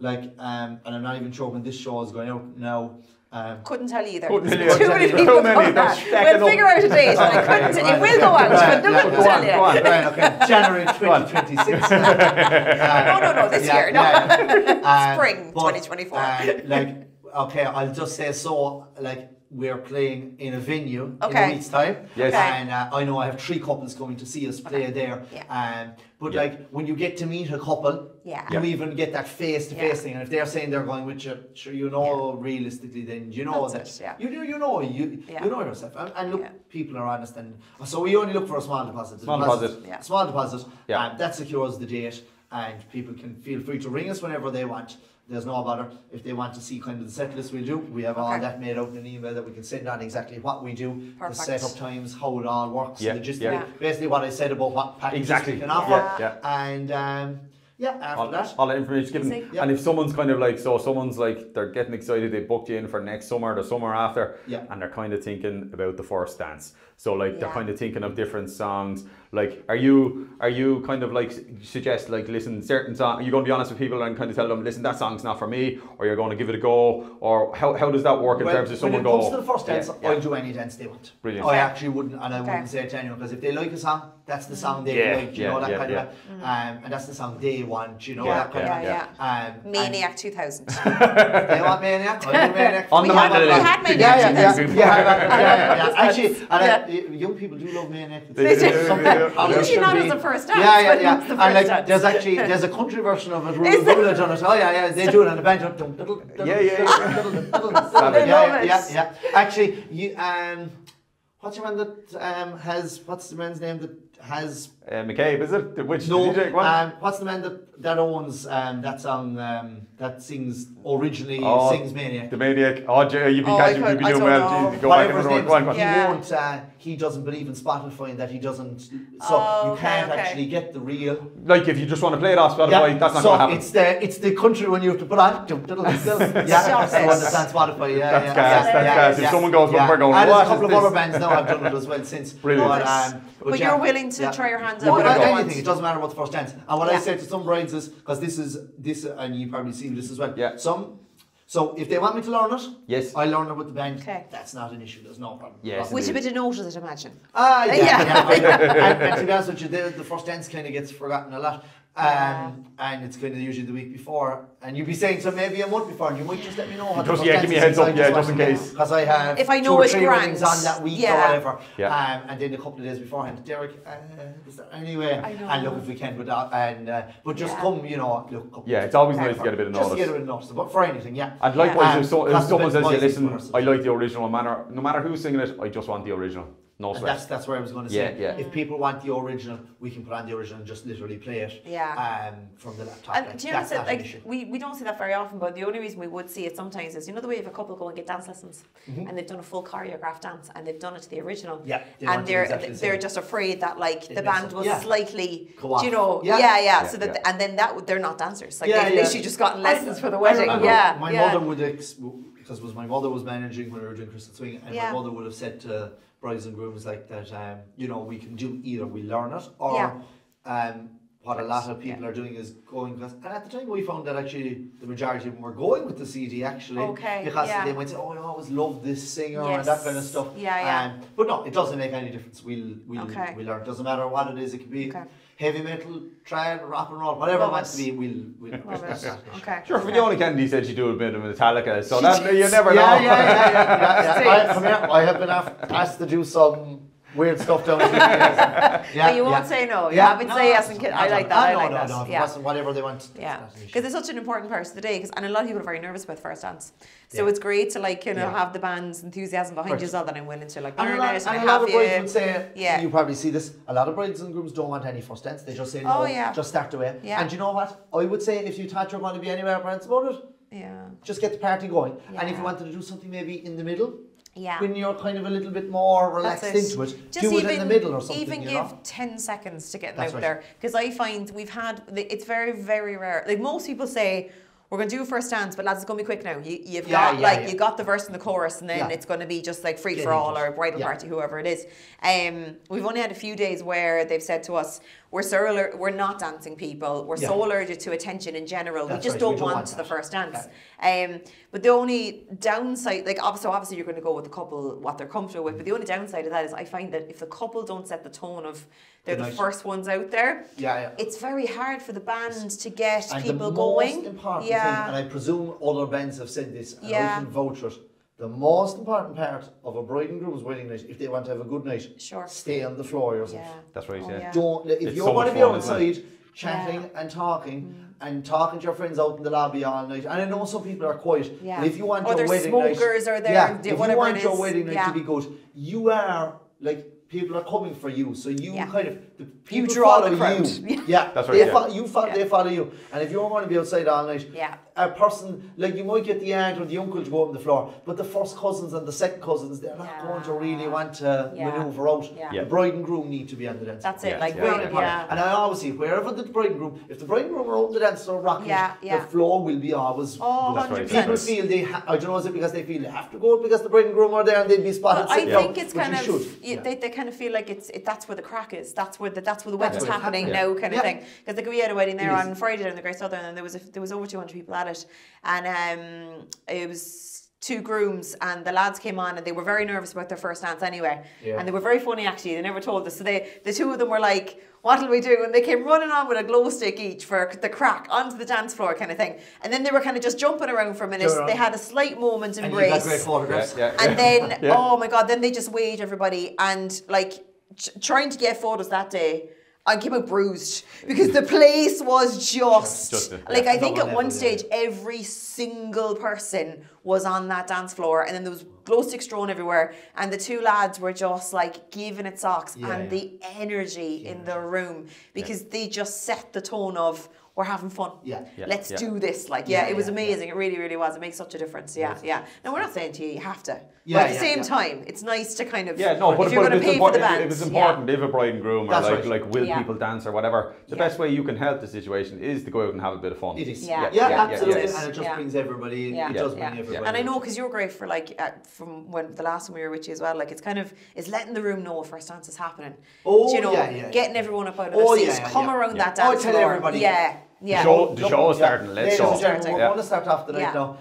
I'm not even sure when this show is going out now. Couldn't tell you either. Too many. We'll figure out a date. It will go out, but they wouldn't tell you. Right, okay. January 2026. No, this year. No. Spring 2024. I'll just say so. Like, we're playing in a venue in a week's time. And I know I have 3 couples coming to see us play there. But like when you get to meet a couple, you even get that face-to-face thing. And if they're saying they're going with you, sure, you know realistically, then you know you know yourself. And look, people are honest, and so we only look for a small deposit. Small deposit. That secures the date, and people can feel free to ring us whenever they want. There's no bother. If they want to see kind of the set list we'll do, we have all that made out in an email that we can send on exactly what we do, the setup times, how it all works, basically what I said about what packages we can offer. And after that, all that information is given. And if someone's kind of like, they're getting excited, they booked you in for next summer, the summer after, and they're kind of thinking about the first dance. So like they're kind of thinking of different songs. Like, are you kind of like suggest like listen certain songs? Are you going to be honest with people and kind of tell them, listen, that song's not for me, or you're going to give it a go, or how does that work in terms of someone go? When it comes to the first dance, I'll do any dance they want. Brilliant. I actually wouldn't, and I wouldn't say it to anyone, because if they like a song, that's the song they like, you know, that kind of, and that's the song they want, you know, that kind of. Maniac 2000. They want Maniac. I do Maniac. We had Maniac 2000. Actually, young people do love Maniac. Usually not as a first dance. Yeah. And like, there's a country version of it. Village on it. Oh yeah, they do it on the bench. Yeah. Actually, you what's your man that has? What's the man's name that has? McCabe, is it? Which no, DJ? What's the man that owns that song that sings originally sings Maniac? The Maniac. Oh, you'd be catching people doing well. Go back and he won't. He doesn't believe in Spotify and that he doesn't. So you can't actually get the real. Like if you just want to play it off Spotify, that's not going to happen. It's the country one you have to put on. That's the one that's on Spotify. That's gas. If someone goes, we're going. And there's a couple of other bands now have done it as well since. Brilliant. But you're willing to try your hands at anything. It doesn't matter what the first dance. And what I say to some brides is, because this, and you probably seen this as well. Yeah. So if they want me to learn it, yes, I learn it with the band. Okay. That's not an issue. There's no problem. Yes. With a bit of notice, I'd imagine. And to be honest with you, the first dance kind of gets forgotten a lot. And it's kind of usually the week before, and you'd be saying so maybe a month before, and you might just let me know. Just give me a heads up, just in case. Because I have if I know 2 or 3 weddings on that week or whatever, and then a couple of days beforehand. Derek, anyway, and look if we can, but just come, look. Yeah, it's always nice to get a bit of notice. Just to get a bit of notice, but for anything, And likewise, if someone says, listen, I like the original, no matter who's singing it, I just want the original. No stress. That's where I was going to say. If people want the original, we can put on the original and just literally play it from the laptop. And do you know what, we don't see that very often, but the only reason we would see it sometimes is, the way if a couple go and get dance lessons and they've done a full choreographed dance and they've done it to the original, and they're just afraid that the band will slightly, so that and then they're not dancers. Like they've literally just gotten lessons for the wedding. My mother would, because my mother was managing when we were doing Crystal Swing, and my mother would have said to brides and grooms like that, we can do either we learn it or what a lot of people are doing is going, and at the time we found that actually the majority of them were going with the CD actually, because they might say, oh, I always loved this singer and that kind of stuff. But no, it doesn't make any difference. We'll learn. It doesn't matter what it is. It could be heavy metal, trad, rock and roll, whatever it wants to be. We'll Sure, for Fiona Kennedy said she'd do a bit of Metallica, so that you never know. I have been asked to do some weird stuff down here. But you won't say no. You haven't say yes and I like that. I like that. No. If it wasn't whatever they want. Yeah. Because it's such an important part of the day. And a lot of people are very nervous about the first dance. So it's great to have the band's enthusiasm behind you as well, that I'm willing to learn it. And a lot of brides would say, you probably see this, a lot of brides and grooms don't want any first dance. They just say no, just start away. And you know what? I would say if you thought you're going to be anywhere brands about it, just get the party going. And if you wanted to do something maybe in the middle, when you're kind of a little bit more relaxed into it, just do it in the middle or something. Even give 10 seconds to get out there. Because I find it's very, very rare. Like most people say, we're going to do a first dance, but lads, it's going to be quick now. You got the verse and the chorus, and then it's going to be just like free for all or bridal party, whoever it is. We've only had a few days where they've said to us, we're not dancing people. We're so allergic to attention in general. We just don't want the first dance. But the only downside, obviously you're going to go with the couple what they're comfortable with. But the only downside of that is I find that if the couple don't set the tone of they're the first ones out there, it's very hard for the band to get people going. The most important thing, and I presume other bands have said this, and I can vouch for it. The most important part of a bride and groom's wedding night, if they want to have a good night, stay on the floor yourself. That's right. Don't if you're going to be outside chatting and talking to your friends out in the lobby all night. And I know some people are quiet. But if you want your wedding night, if you want your wedding night to be good, you are people are coming for you, so you kind of the people follow the crowd. You. That's right. They follow you, and if you're going to be outside all night, a person you might get the aunt or the uncle to go up on the floor, but the first cousins and the second cousins, they're not going to really want to manoeuvre out. The bride and groom need to be on the dance. That's it. And I always see wherever the bride and groom, if the bride and groom are out on the dance floor rocking, the floor will be always. Good. People feel I don't know, is it because they feel they have to go because the bride and groom are there and they'd be spotted? I think it's kind of they kind of feel like that's where the crack is. That's where the wedding's happening now, kind of thing. Because we had a wedding there on Friday in the Great Southern, and there was over 200 people at it, and it was 2 grooms, and the lads came on and they were very nervous about their first dance anyway, and they were very funny actually. They never told us. So the 2 of them were like, what'll we do? And they came running on with a glow stick each for the crack onto the dance floor kind of thing. And then they were kind of just jumping around for a minute. They had a slight moment embrace. And you got great photographs. And then, oh my God, then they just waved everybody and trying to get photos that day, I came out bruised because the place was just like, I think at one stage every single person was on that dance floor, and then there was glow sticks thrown everywhere, and the two lads were just like giving it socks, and the energy in the room, because they just set the tone of, we're having fun. Let's do this. Like, it was amazing. It really, really was. It makes such a difference. Yeah. Now, we're not saying to you, you have to. But at the same time, it's nice to kind of, if you're going to pay for the band. It was important if a bride and groom or like will people dance or whatever. The best way you can help the situation is to go out and have a bit of fun. It is. Absolutely. And it just brings everybody, it does bring everybody. And I know, because you're great for like, from when the last time we were with you as well, like it's kind of, it's letting the room know first dance is happening. Getting everyone up out of their seats, come around that dance floor. Tell everybody. The show is starting. Let's go. We're going to start off the night now.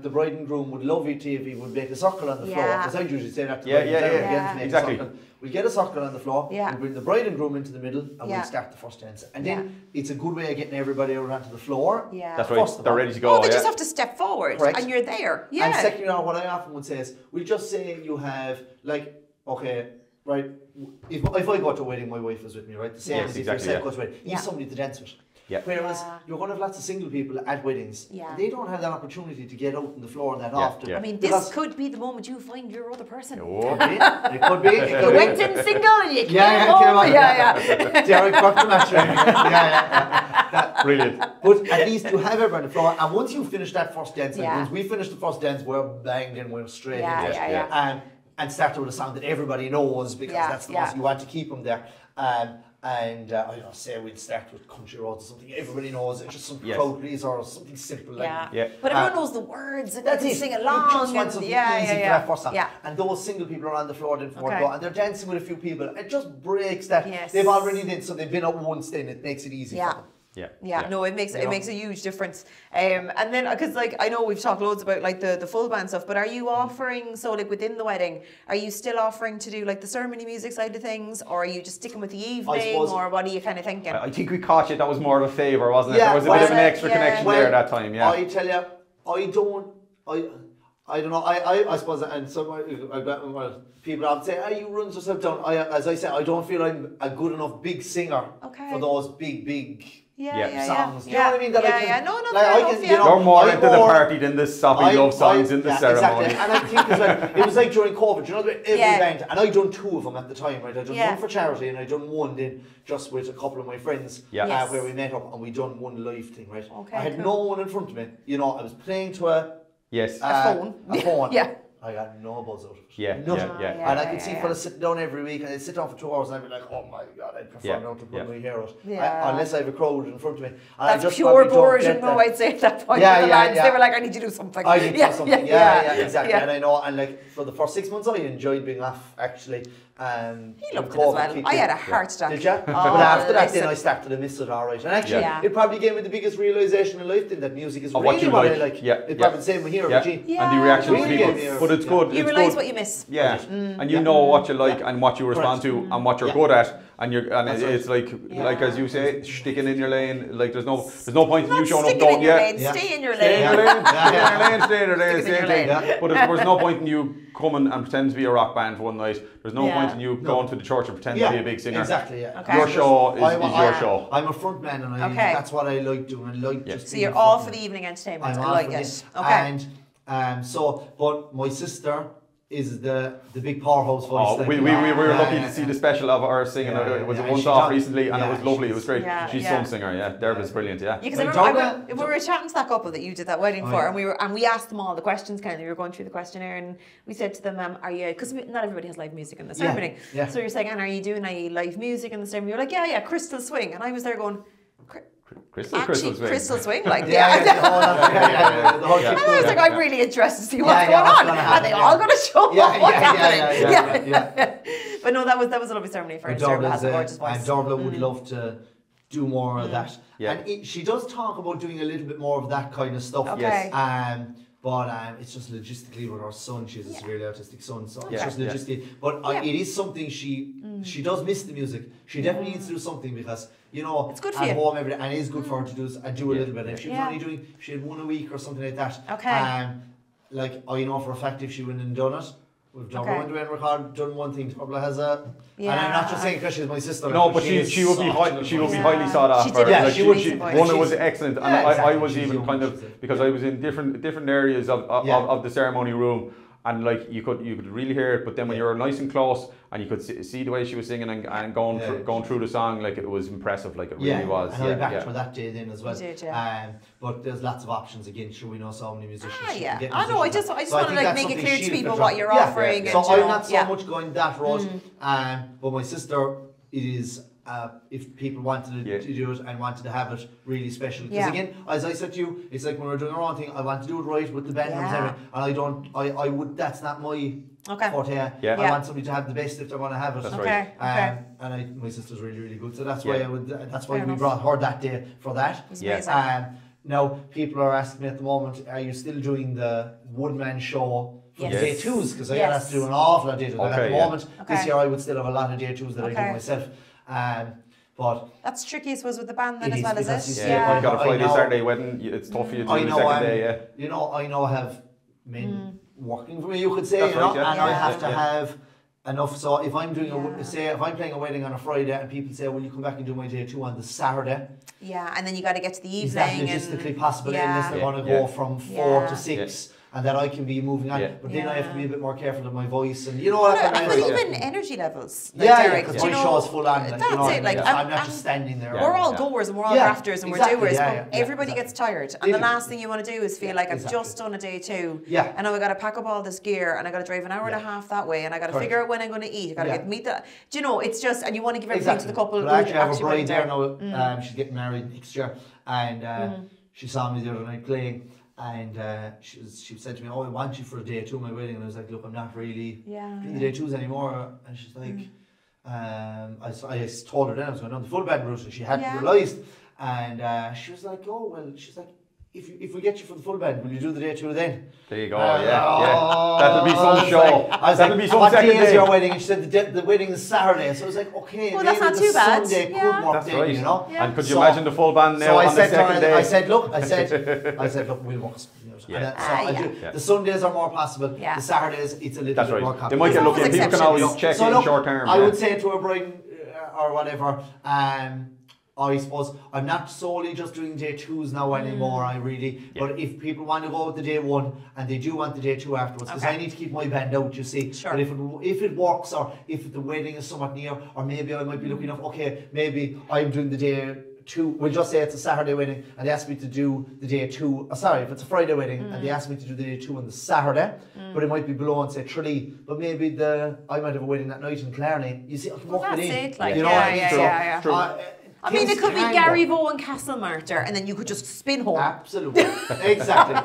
The bride and groom would love it if he would make a circle on the floor. Because I usually say that to exactly. We'll get a circle on the floor, we'll bring the bride and groom into the middle, and we'll start the first dance. And then it's a good way of getting everybody around to the floor. That's right, they're ready to go. They just have to step forward, and you're there. And secondly, what I often would say is, we'll just say you have, like, okay, right, if I go to a wedding, my wife is with me, right? The same as if yourself goes to a wedding. You need somebody to dance with. Whereas you're going to have lots of single people at weddings, and they don't have that opportunity to get out on the floor that often. I mean, this could be the moment you find your other person. It could be. You went in single and you came home. Derek Burke the matchmaker. Brilliant. But at least you have everyone on the floor, and once you finish that first dance, once we finish the first dance, we're banged and we're straight into it. And start with a song that everybody knows, because that's the most you want to keep them there. I don't know, say we'd start with Country Roads or something everybody knows, it's just some crowd pleaser or something simple like But everyone knows the words and they can sing along. Just want something easy for that first song. And those single people are on the floor then forward go, and they're dancing with a few people. It just breaks that. They've already did, so they've been up once, then it makes it easy for them. No, it makes a huge difference. And then, because like I know we've talked loads about like the full band stuff, but are you offering, so like within the wedding, are you still offering to do like the ceremony music side of things, or are you just sticking with the evening, or what are you kind of thinking? I think we caught you. That was more of a favour, wasn't it? There was a bit of an extra connection there that time. I tell you, I don't know. I suppose, and some people often say, you run yourself down. As I said, I don't feel I'm a good enough big singer for those big songs. Do you know what I mean? You're more into the party than the soppy love songs in the ceremony. Exactly. And I think it was like during COVID, you know, every band, and I done 2 of them at the time, right? I done one for charity, and I done one then just with a couple of my friends, where we met up and we done one live thing, right? I had no one in front of me. You know, I was playing to a phone. I got no buzz out of it. And I could see fellas sitting down every week, and they'd sit down for 2 hours, and I'd be like, oh my God, I'd prefer not to put my hair out. Unless I have a crowd in front of me. And that's pure boredom, though, I'd say at that point. The lads, they were like, I need to do something. I need to do something. Exactly. And I know, and like for the first 6 months, I enjoyed being off, actually. He loved it as well. I had a heart attack. Did you? But after that, then I started to miss it all right. And actually, it probably gave me the biggest realisation in life then, that music is really what I like. It's probably the same with here, Gene. And the reaction of people. But it's good. You realise what you miss. And you know what you like and what you respond to and what you're good at. And it's like as you say, sticking in your lane. Like there's no point in you showing up going, stay in your lane. Stay in your lane. But there's no point in you coming and pretending to be a rock band for one night. There's no point in you going to the church and pretending to be a big singer. Exactly. Your show is your show. I'm a front man, and that's what I like doing. I like just. So you're all for the evening entertainment. I like it. Okay. And but my sister is the big powerhouse voice. We were lucky to see the special of her singing. It was a once-off recently, and it was lovely. It was great. She's some singer. Derek is brilliant. Because I remember we were chatting to that couple that you did that wedding for, and we asked them all the questions. Kind of, we were going through the questionnaire, and we said to them, "Are you?" Because not everybody has live music in the ceremony. So you're saying, "And are you doing any live music in the ceremony?" You're like, "Crystal Swing," and I was there going. Crystal Swing, like And I was like, I'm really interested to see what's going on. Are they all going to show up? What's happening? But no, that was a lovely ceremony for her. Dervla has a gorgeous voice. And Dervla would love to do more of that. And she does talk about doing a little bit more of that kind of stuff. But it's just logistically with her son. She has a severely autistic son, so it's just logistically. But it is something she does miss the music. She definitely needs to do something, because it's good for at home every day, and it is good for her to do a little bit. If she was only doing, she had one a week or something like that. Like I know for a fact, if she went and done it, We've done one to record, done one thing. Pablo has a, and I'm not just saying because she's my sister. No, but she would be highly sought after. Yeah, she would. One was excellent, and I was even kind of, because I was in different areas of the ceremony room. And like you could really hear it, but then when you were nice and close and you could see the way she was singing and going through the song, like it was impressive, like it really was. And I backed her that day then as well. But there's lots of options again. Sure, we know so many musicians. I know. I just want to like make it clear to people what you're offering. So I'm not so much going that route. But my sister is. If people wanted to do it and wanted to have it really special, because again, as I said to you, it's like when we're doing our own thing. I want to do it right with the band and everything, and I would. That's not my forte. I want somebody to have the best if they're going to have it. That's right. And my sister's really good, so that's why I would. That's why we brought her that day for that. Now people are asking me at the moment, are you still doing the one-man show? For the day twos, because I have to do an awful lot of day twos. At the moment, this year I would still have a lot of day twos that I do myself. But that's tricky, I suppose, with the band then as well, is it? Yeah, you've got a Friday, Saturday wedding. It's tough for you to do the second day. You know, I have men working for me, you could say, and I have to have enough. So if I'm doing if I'm playing a wedding on a Friday and people say, "Will you come back and do my day two on the Saturday?" Yeah, and then you got to get to the evening. Is that logistically possible? Unless they want to go from 4 to 6. And that I can be moving on, but then I have to be a bit more careful of my voice, and you know what? But even energy levels. Like Derek, because my show's full on. Like, that's it. Like, I'm not just standing there. We're all goers and we're all grafters and we're doers, but everybody gets tired. And the last thing you want to do is feel like I've just done a day two, and now I got to pack up all this gear, and I got to drive an hour and a half that way, and I got to figure out when I'm going to eat. I got to get meet the. Do you know? It's just, and you want to give everything to the couple. But actually, I have a bride there now. She's getting married next year, and she saw me the other night playing. And she said to me, "Oh, I want you for a day two of my wedding." And I was like, "Look, I'm not really doing the day twos anymore." And she's like, I told her then I was going on the full band route, and she hadn't realised. And she was like, "Oh, well," she's like, if we get you for the full band, will you do the day two then?" There you go, that'll be some show. That'll be some what second day is your wedding? And she said the wedding is Saturday. So I was like, okay, well, that's not too bad. Sunday could work then, you know. And could you imagine the full band now on the second day? I said, look, we'll work. The Sundays are more possible. The Saturdays, it's a little bit more complicated. They might get lucky. People can always check in short term. I would say to a bride or whatever, I suppose I'm not solely just doing day twos now anymore. But if people want to go with the day one and they do want the day two afterwards, because I need to keep my band out, you see. But if it works, or if the wedding is somewhat near, or maybe I might be looking up. Okay, maybe I'm doing the day two. We'll just say it's a Saturday wedding, and they ask me to do the day two. If it's a Friday wedding, and they ask me to do the day two on the Saturday, but it might be below and say Tralee. But maybe I might have a wedding that night in Clarny. You see, I can work it in. That's it. Like, you know what I mean? I mean, it could be Gary Vaux and Castlemartyr, and then you could just spin home. Absolutely. Exactly.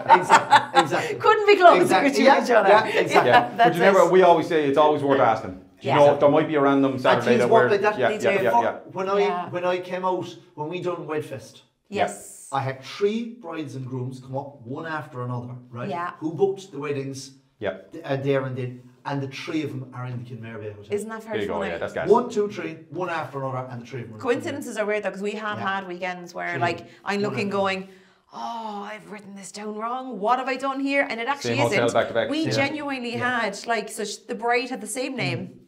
Couldn't be closer to each other. Yeah, exactly. But you never, we always say it's always worth asking. You know, there might be a random Saturday that we're... Like that. When I came out, when we done Wedfest, I had 3 brides and grooms come up, one after another, right? Yeah. Who booked the weddings there and then. And the 3 of them are in the Kinmare Bay Hotel. Isn't that very funny? That's gas. 1, 2, 3, one after another, and the 3 of them. Coincidences are weird though, because we have had weekends where like I'm looking going, oh, I've written this down wrong. What have I done here? And it actually isn't. Back to back. We genuinely had like, so the bride had the same name.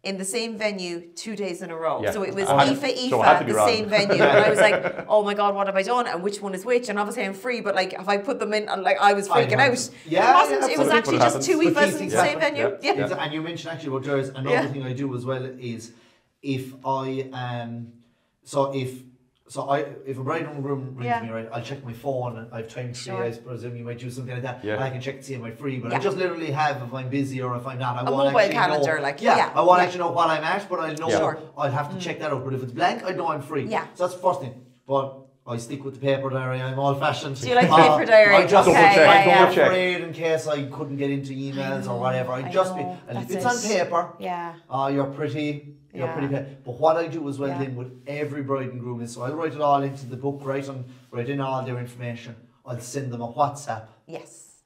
In the same venue 2 days in a row. So it was Aoife, the same venue. And I was like, oh my God, what have I done? And which one is which? And obviously I'm free, but like if I put them in, like I was freaking out. It was actually just 2 Aoifes in the same venue. And you mentioned actually about jars. Another thing I do as well is if if a bride and groom rings me, right, I'll check my phone and I've time free. I presume you might do something like that. And I can check to see am I free. But I just literally have if I'm busy or if I'm not. I want mobile calendar, I want to actually know what I'm at, but I'll know I'll have to check that out. But if it's blank, I know I'm free. So that's the first thing. But I stick with the paper diary. I'm old fashioned. Do you like paper diary? I just I'm afraid in case I couldn't get into emails or whatever. And if it's on paper, you're pretty. But what I do as well then with every bride and groom is, so I'll write it all into the book, write in all their information. I'll send them a WhatsApp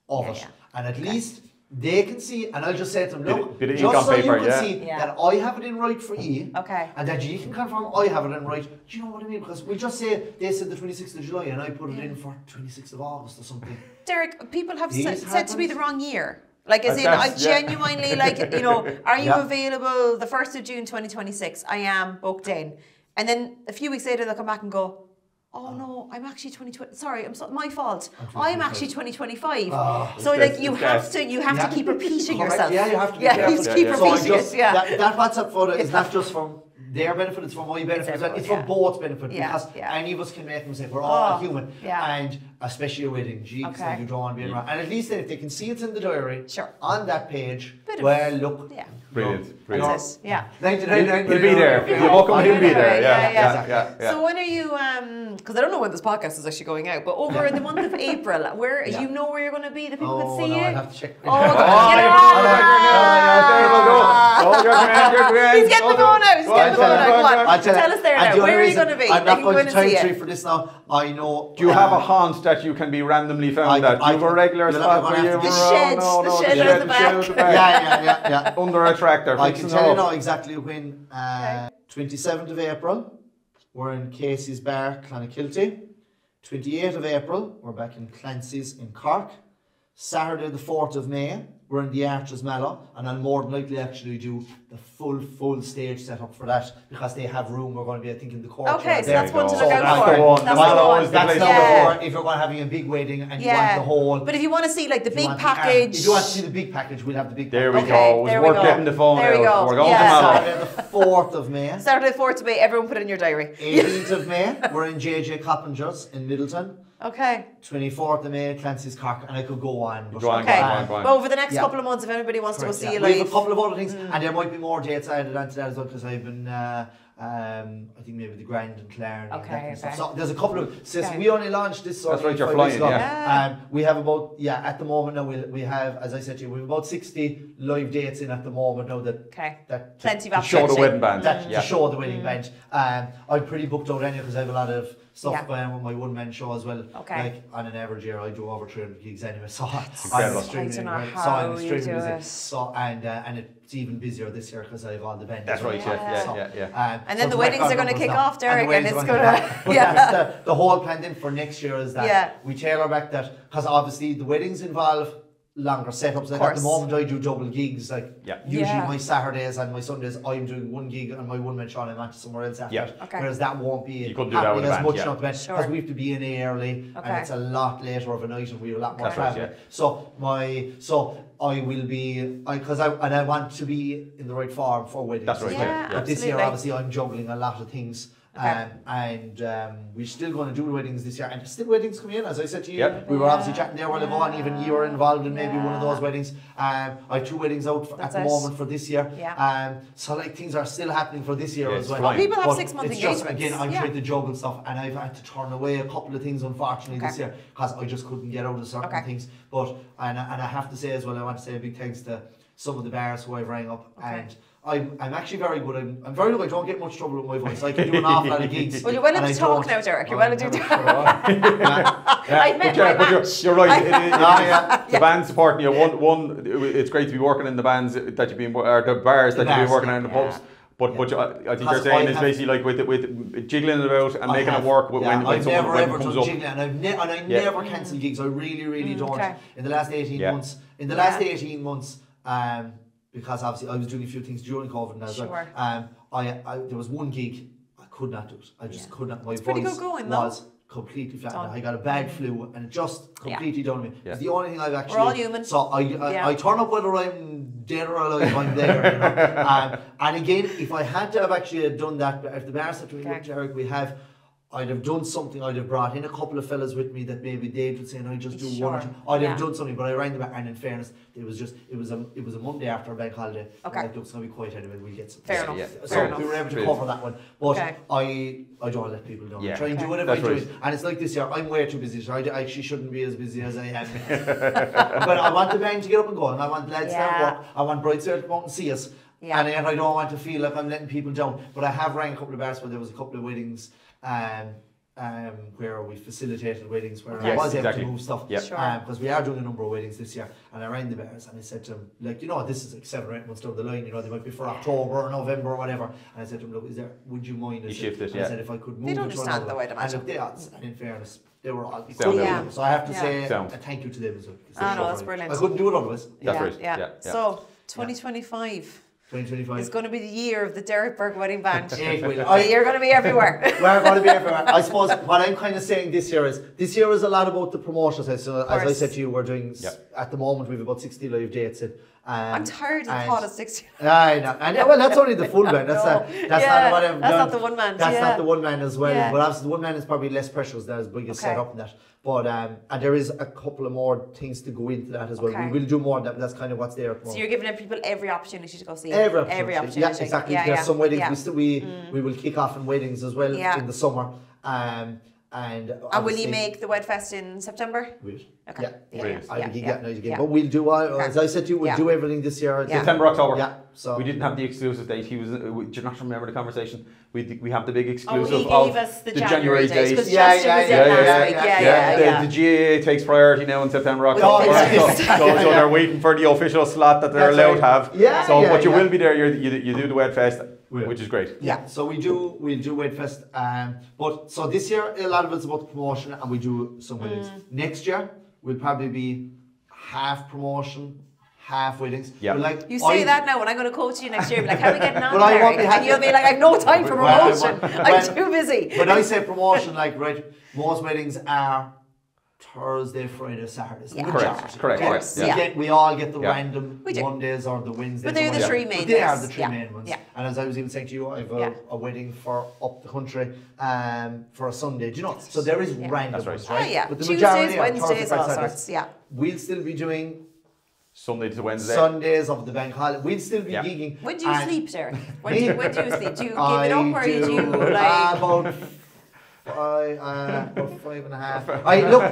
of it. And at least they can see, and I'll just say to them, look, just so you can see that I have it in right for you, and that you can confirm I have it in right. Do you know what I mean? Because we just say, they said the 26th of July, and I put it in for 26th of August or something. Derek, people have said to me the wrong year. Like, as in, I genuinely, like, you know, are you available the 1st of June 2026? I am booked in. And then a few weeks later, they'll come back and go, oh no, I'm actually 2020. Sorry, my fault. I'm actually 2025. So like you have to keep repeating yourself. Yeah, you have to be careful. Keep repeating it. That WhatsApp photo is not just from their benefit, it's for my benefit as well. It's for both benefit because any of us can make a mistake. We're all human. And especially a wedding, geez, like you don't want to be around. And at least then if they can see it's in the diary on that page, well, look. Brilliant. That's it. Yeah. He'll be there. You're welcome, he'll be there. Yeah. So when are you, because I don't know when this podcast is actually going out, but over in the month of April, where you know where you're going to be, that people can see you? I have to check. He's getting the phone out. He's getting the phone out. Come on. Tell us there now. Where are you going to be? I'm not going to time tree for this now. I know. Do you have a haunt that you can be randomly found at? Do you have a regular spot where you the shed at the back. Yeah. Under a tractor. I can tell you now exactly when. 27th of April, we're in Casey's Bar, Clonakilty. 28th of April, we're back in Clancy's in Cork. Saturday the 4th of May, we're in the Arches Mallow, and I'll more than likely actually do the full stage setup for that because they have room. We're going to be, I think, in the courtyard. Okay, so that's one to look out for. That's number 4 if you're going to having a big wedding and you want the whole. But if you want to see like the big package, if you want to see the big package, we'll have the big. There we go. It's worth getting the phone out. We're going to Saturday the 4th of May. Saturday the 4th of May. Everyone put it in your diary. 18th of May, we're in JJ Coppinger's in Middleton. Okay. 24th of May, Clancy's Cork, and I could go on. Go on. But over the next couple of months, if anybody wants to go see you live. We have a couple of other things, and there might be more dates added onto that as well, because I've been, I think maybe the Grand and Clare and that kind of stuff. So there's a couple of, since we only launched this sort of 5 weeks ago, we have about, at the moment now, we have, as I said to you, we have about 60 live dates in at the moment now that plenty of to show the wedding band. To show the wedding band. I'm pretty booked out anyway because I have a lot of stuff going on with my one-man show as well. Like on an average year, I do over 300 gigs anyway. So I'm extremely busy. So and it's even busier this year because I have all the bands. That's right. And then the weddings are going to kick off, Derek, and it's going to. The whole plan then for next year is that we tailor back that because obviously the weddings involve longer setups. Like at the moment I do double gigs. Like usually my Saturdays and my Sundays I'm doing one gig and my one man show and I'm on to somewhere else after that. Whereas that won't be happening as much now because we have to be in early and it's a lot later of a night and we have a lot more travel. So I will be because I want to be in the right form for weddings. That's right. But this year obviously I'm juggling a lot of things. And we're still going to do weddings this year, and there's still weddings coming in. As I said to you, we were obviously chatting there while ago, and even you were involved in maybe one of those weddings. I have 2 weddings out at the moment for this year. So like things are still happening for this year as well. People have 6-month engagements. Just, again, I'm trying to juggle stuff, and I've had to turn away a couple of things unfortunately this year because I just couldn't get out of certain things. But and I have to say as well, I want to say a big thanks to some of the bars who I've rang up and. I'm actually very good. I'm very good. I don't get much trouble with my voice. I can do an awful lot of gigs. Well, you're well able to talk now, Derek. You're well able to talk. You're right. The band's supporting you. One, it's great to be working in the bands that you've been, or the bars that you've been working in the pubs. But I think you're saying is basically like with jiggling it about and making it work when I've someone never ever comes done up. jiggling, and I never cancel gigs. I really don't. In the last 18 months, because obviously I was doing a few things during COVID as well. There was one gig I could not do it. I just could not. My voice was completely flat. I got a bad flu and it just completely done me. It's the only thing I've actually. We're all human. So I turn up whether I'm dead or alive. I'm there. You know? And again, if I had to have actually done that, if the bar said to me, look, Derek, I'd have done something. I'd have brought in a couple of fellas with me that maybe they would say, "No, I just do one or two." I'd have done something, but I rang them back, and in fairness, it was a Monday after a bank holiday. Like, it's gonna be quiet anyway. We'll get some. Fair enough. So we were able to cover that one, but I don't let people down. Try and do whatever I do, and it's like this year. I'm way too busy, so I actually shouldn't be as busy as I am. But I want the band to get up and go, and I want lads to work. I want brides to come out and see us. And yet I don't want to feel like I'm letting people down. But I have rang a couple of bars where there was a couple of weddings where we facilitated weddings where I was able to move stuff. Because we are doing a number of weddings this year. And I rang the bars and I said to them, like, you know, this is like 7 or 8 months down the line, you know, they might be for October or November or whatever. And I said to them, look, would you mind? You shift it, I said if I could move it to another. They don't understand the way to and look, and in fairness, they were all cool. So I have to say a thank you to them as well. No, that's brilliant. I couldn't do it otherwise. That's right. Yeah. So 2025. 2025. It's going to be the year of the Derek Burke Wedding Band. It will. You're going to be everywhere. We're going to be everywhere. I suppose what I'm kind of saying this year is a lot about the promotion side. So as I said to you, we're doing, at the moment, we have about 60 live dates. I'm tired of the thought of 60. I know. And well, that's only the full band. That's not what I've done. That's not the one man. That's not the one man as well. But obviously the one man is probably less pressure, as as big a setup in that. But and there is a couple of more things to go into that as well. We will do more of that, but that's kind of what's there. So you're giving people every opportunity to go see every opportunity. Yeah, exactly. There's some weddings. We will kick off in weddings as well in the summer. And will you make the Wed Fest in September? Okay. I'll be getting out again. But we'll do, as I said to you, we'll do everything this year. September, October. Yeah. So we didn't have the exclusive date. Do you not remember the conversation? We have the big exclusive he gave us the January date. The GAA takes priority now in September, October. So they're waiting for the official slot that they're allowed to have. But you will be there. You do the Wed Fest. Which is great. Yeah, so we'll do Wed Fest. But so this year, a lot of it's about the promotion, and we do some weddings. Next year, we'll probably be half promotion, half weddings. Yeah. You say that now, and I'm going to coach you next year. Be like, how are we getting on, Derek? And you'll be like, I have no time for promotion. I'm too busy. When I say promotion, most weddings are Thursday, Friday, Saturdays. Correct. We all get the random Mondays or the Wednesdays. But they're the three main days. They are the three main ones. Yeah. And as I was even saying to you, I have a wedding for up the country for a Sunday. Do you know? So there is random ones, right? But the Tuesdays, Wednesdays, all sorts. Yeah. We'll still be doing Sunday to Wednesday. Sundays of the bank holiday. We'll still be gigging. When do you sleep, Derek? When do you sleep? Do you give it up, or do you about 5.5. Look,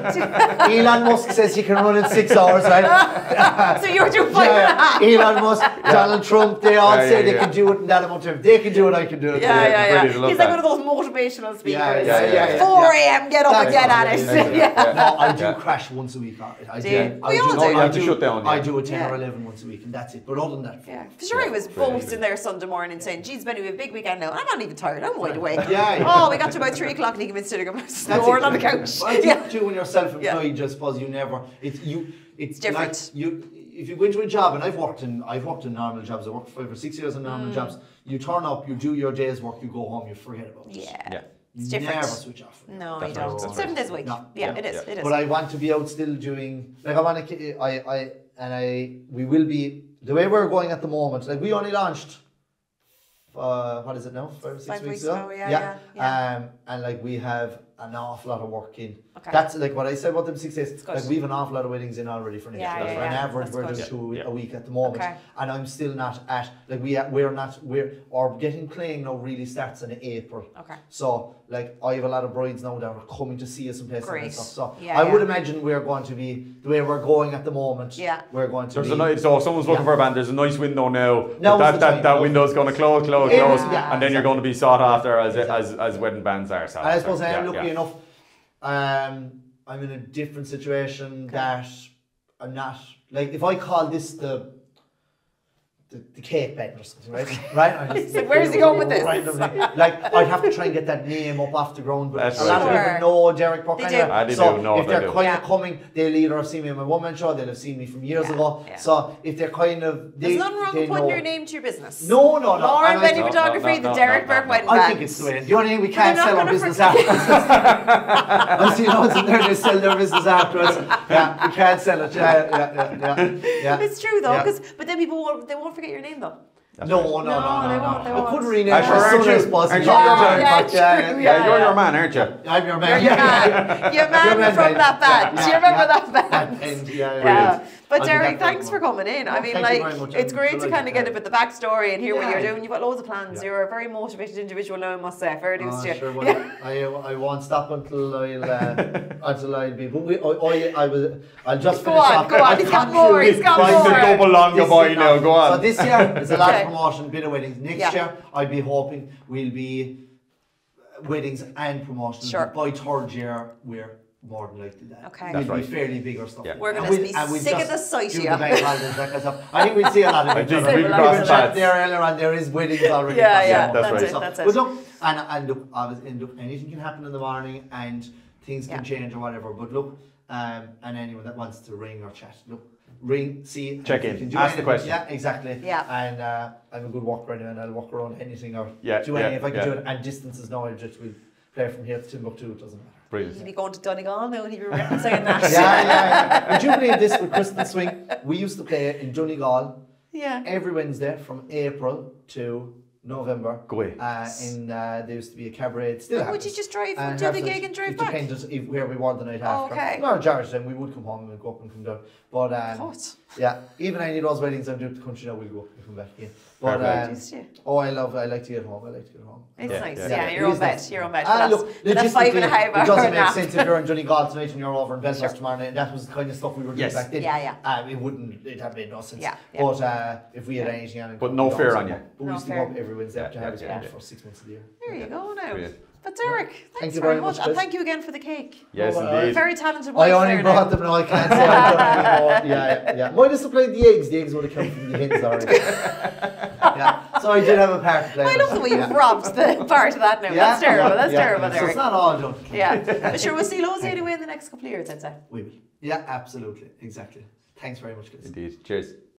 Elon Musk says he can run in 6 hours, right? So you're doing 5.5. Elon Musk, Donald Trump, they all say they can do it in that amount of time. They can do it, I can do it. He's like one of those motivational speakers. 4 a.m. get up and get at it. No, I do crash once a week. I do. You have to shut down. I do a 10 or 11 once a week, and that's it. But other than that, for I was boasting there Sunday morning saying, "Geez, Benny, we have a big weekend now. I'm not even tired. I'm wide awake." Oh, we got to about 3 o'clock, and he came in sitting snoring on the couch. I think too, when you're self-employed, I suppose you never. It's different. If you go into a job, and I've worked in normal jobs. I worked 5 or 6 years in normal jobs. You turn up, you do your day's work, you go home, you forget about it. It's you different. Never switch off. No, you don't. 7 days a week. No. It is. But I want to be out still doing. Like I want to. We will be the way we're going at the moment. Like we only launched. What is it now? 5 or 6 weeks ago. And like we have an awful lot of work in. That's like what I said about them 6 days. Like we have an awful lot of weddings in already for next year. On average, we're doing 2 a week at the moment, and I'm still not at like we're getting playing now really starts in April. So like I have a lot of brides now that are coming to see us in places and stuff. So I would imagine we're going to be the way we're going at the moment. We're going to. So if someone's looking for a band, there's a nice window now. That window's going to close, and then you're going to be sought after as wedding bands are. So I suppose I am lucky enough. I'm in a different situation that I'm not like if I call this the cake band or something, right? So where's he going with this? Like I'd have to try and get that name up off the ground, but a lot of people know Derek Burke. So if they're kind of coming, they'll either have seen me on my one-man show, they'll have seen me from years ago. So if they're kind of, there's nothing wrong with putting your name to your business. No. Lauren Benny Photography, the Derek Burke Wedding Band. I think it's the way. The only thing we can't sell our business afterwards. I see loads in there, they sell their business afterwards. We can't sell it. It's true though, but then people won't forget your name though. No. I couldn't rename it as possible. You're your man, aren't you? I'm your man. Your man from that band. Do you remember that band? But Derek, thanks for coming in. I mean, like, it's great to kind of get a bit the backstory and hear what you're doing. You've got loads of plans. You're a very motivated individual now, I must say. Fair dues to you. Sure, well, I won't stop until I'll be. But I'll just finish off. Go on. He's got more. He's got more. The double on your boy now. Go on. So this year there's a lot of promotion, bit of weddings. Next year I'd be hoping we'll be weddings and promotions. By third year we're more than likely that. We'll be fairly bigger stuff. We're going to be sick of the sight of you. I think we'll see a lot of it. There is weddings already. That's it. But look, and look, anything can happen in the morning, and things can change or whatever. But look, and anyone that wants to ring or chat, look, ring, see, check in, ask the question. Yeah, exactly. Yeah. And I'm a good walker anyway, and I'll walk around anything or do anything if I can do it. And distances now, I'll just will play from here to Timbuktu. It doesn't matter. Brilliant. You'll be going to Donegal now, and you'll be saying that. Yeah. Would you believe this with Crystal Swing? We used to play in Donegal. Yeah. Every Wednesday from April to November. Go away. There used to be a cabaret. It still happens. Would you just drive do the gig and drive back? It depended where we were the night after. Okay. Not a jar time. We would come home and go up and come down. But yeah, even any of those weddings I'm doing to the country now, we'll go up and come back again. But I like to get home. I like to get home. It's nice. Yeah, your own bed. Your own bed. Look, that's 5.5 hours. It doesn't make sense if you're in Donegal tonight and you're over in Belfast tomorrow night. And that was the kind of stuff we were doing back then. It had made no sense. But if we had anything on it. But no fear on you. We used to go up every Wednesday to have it for 6 months of the year. There you go now. Brilliant. But Derek, thanks very much. And thank you again for the cake. Yes, indeed. Very talented wife. I only brought them now, I can't say I don't anymore. Yeah. Might have supplied the eggs. The eggs would have come from the hens already. So I did have a part to play. I love the way you've robbed the part of that now. That's terrible. That's terrible, Derek. So it's not all done. Yeah. But sure, we'll see loads anyway in the next couple of years, I'd say. We will. Yeah, absolutely. Exactly. Thanks very much, guys. Indeed. Cheers.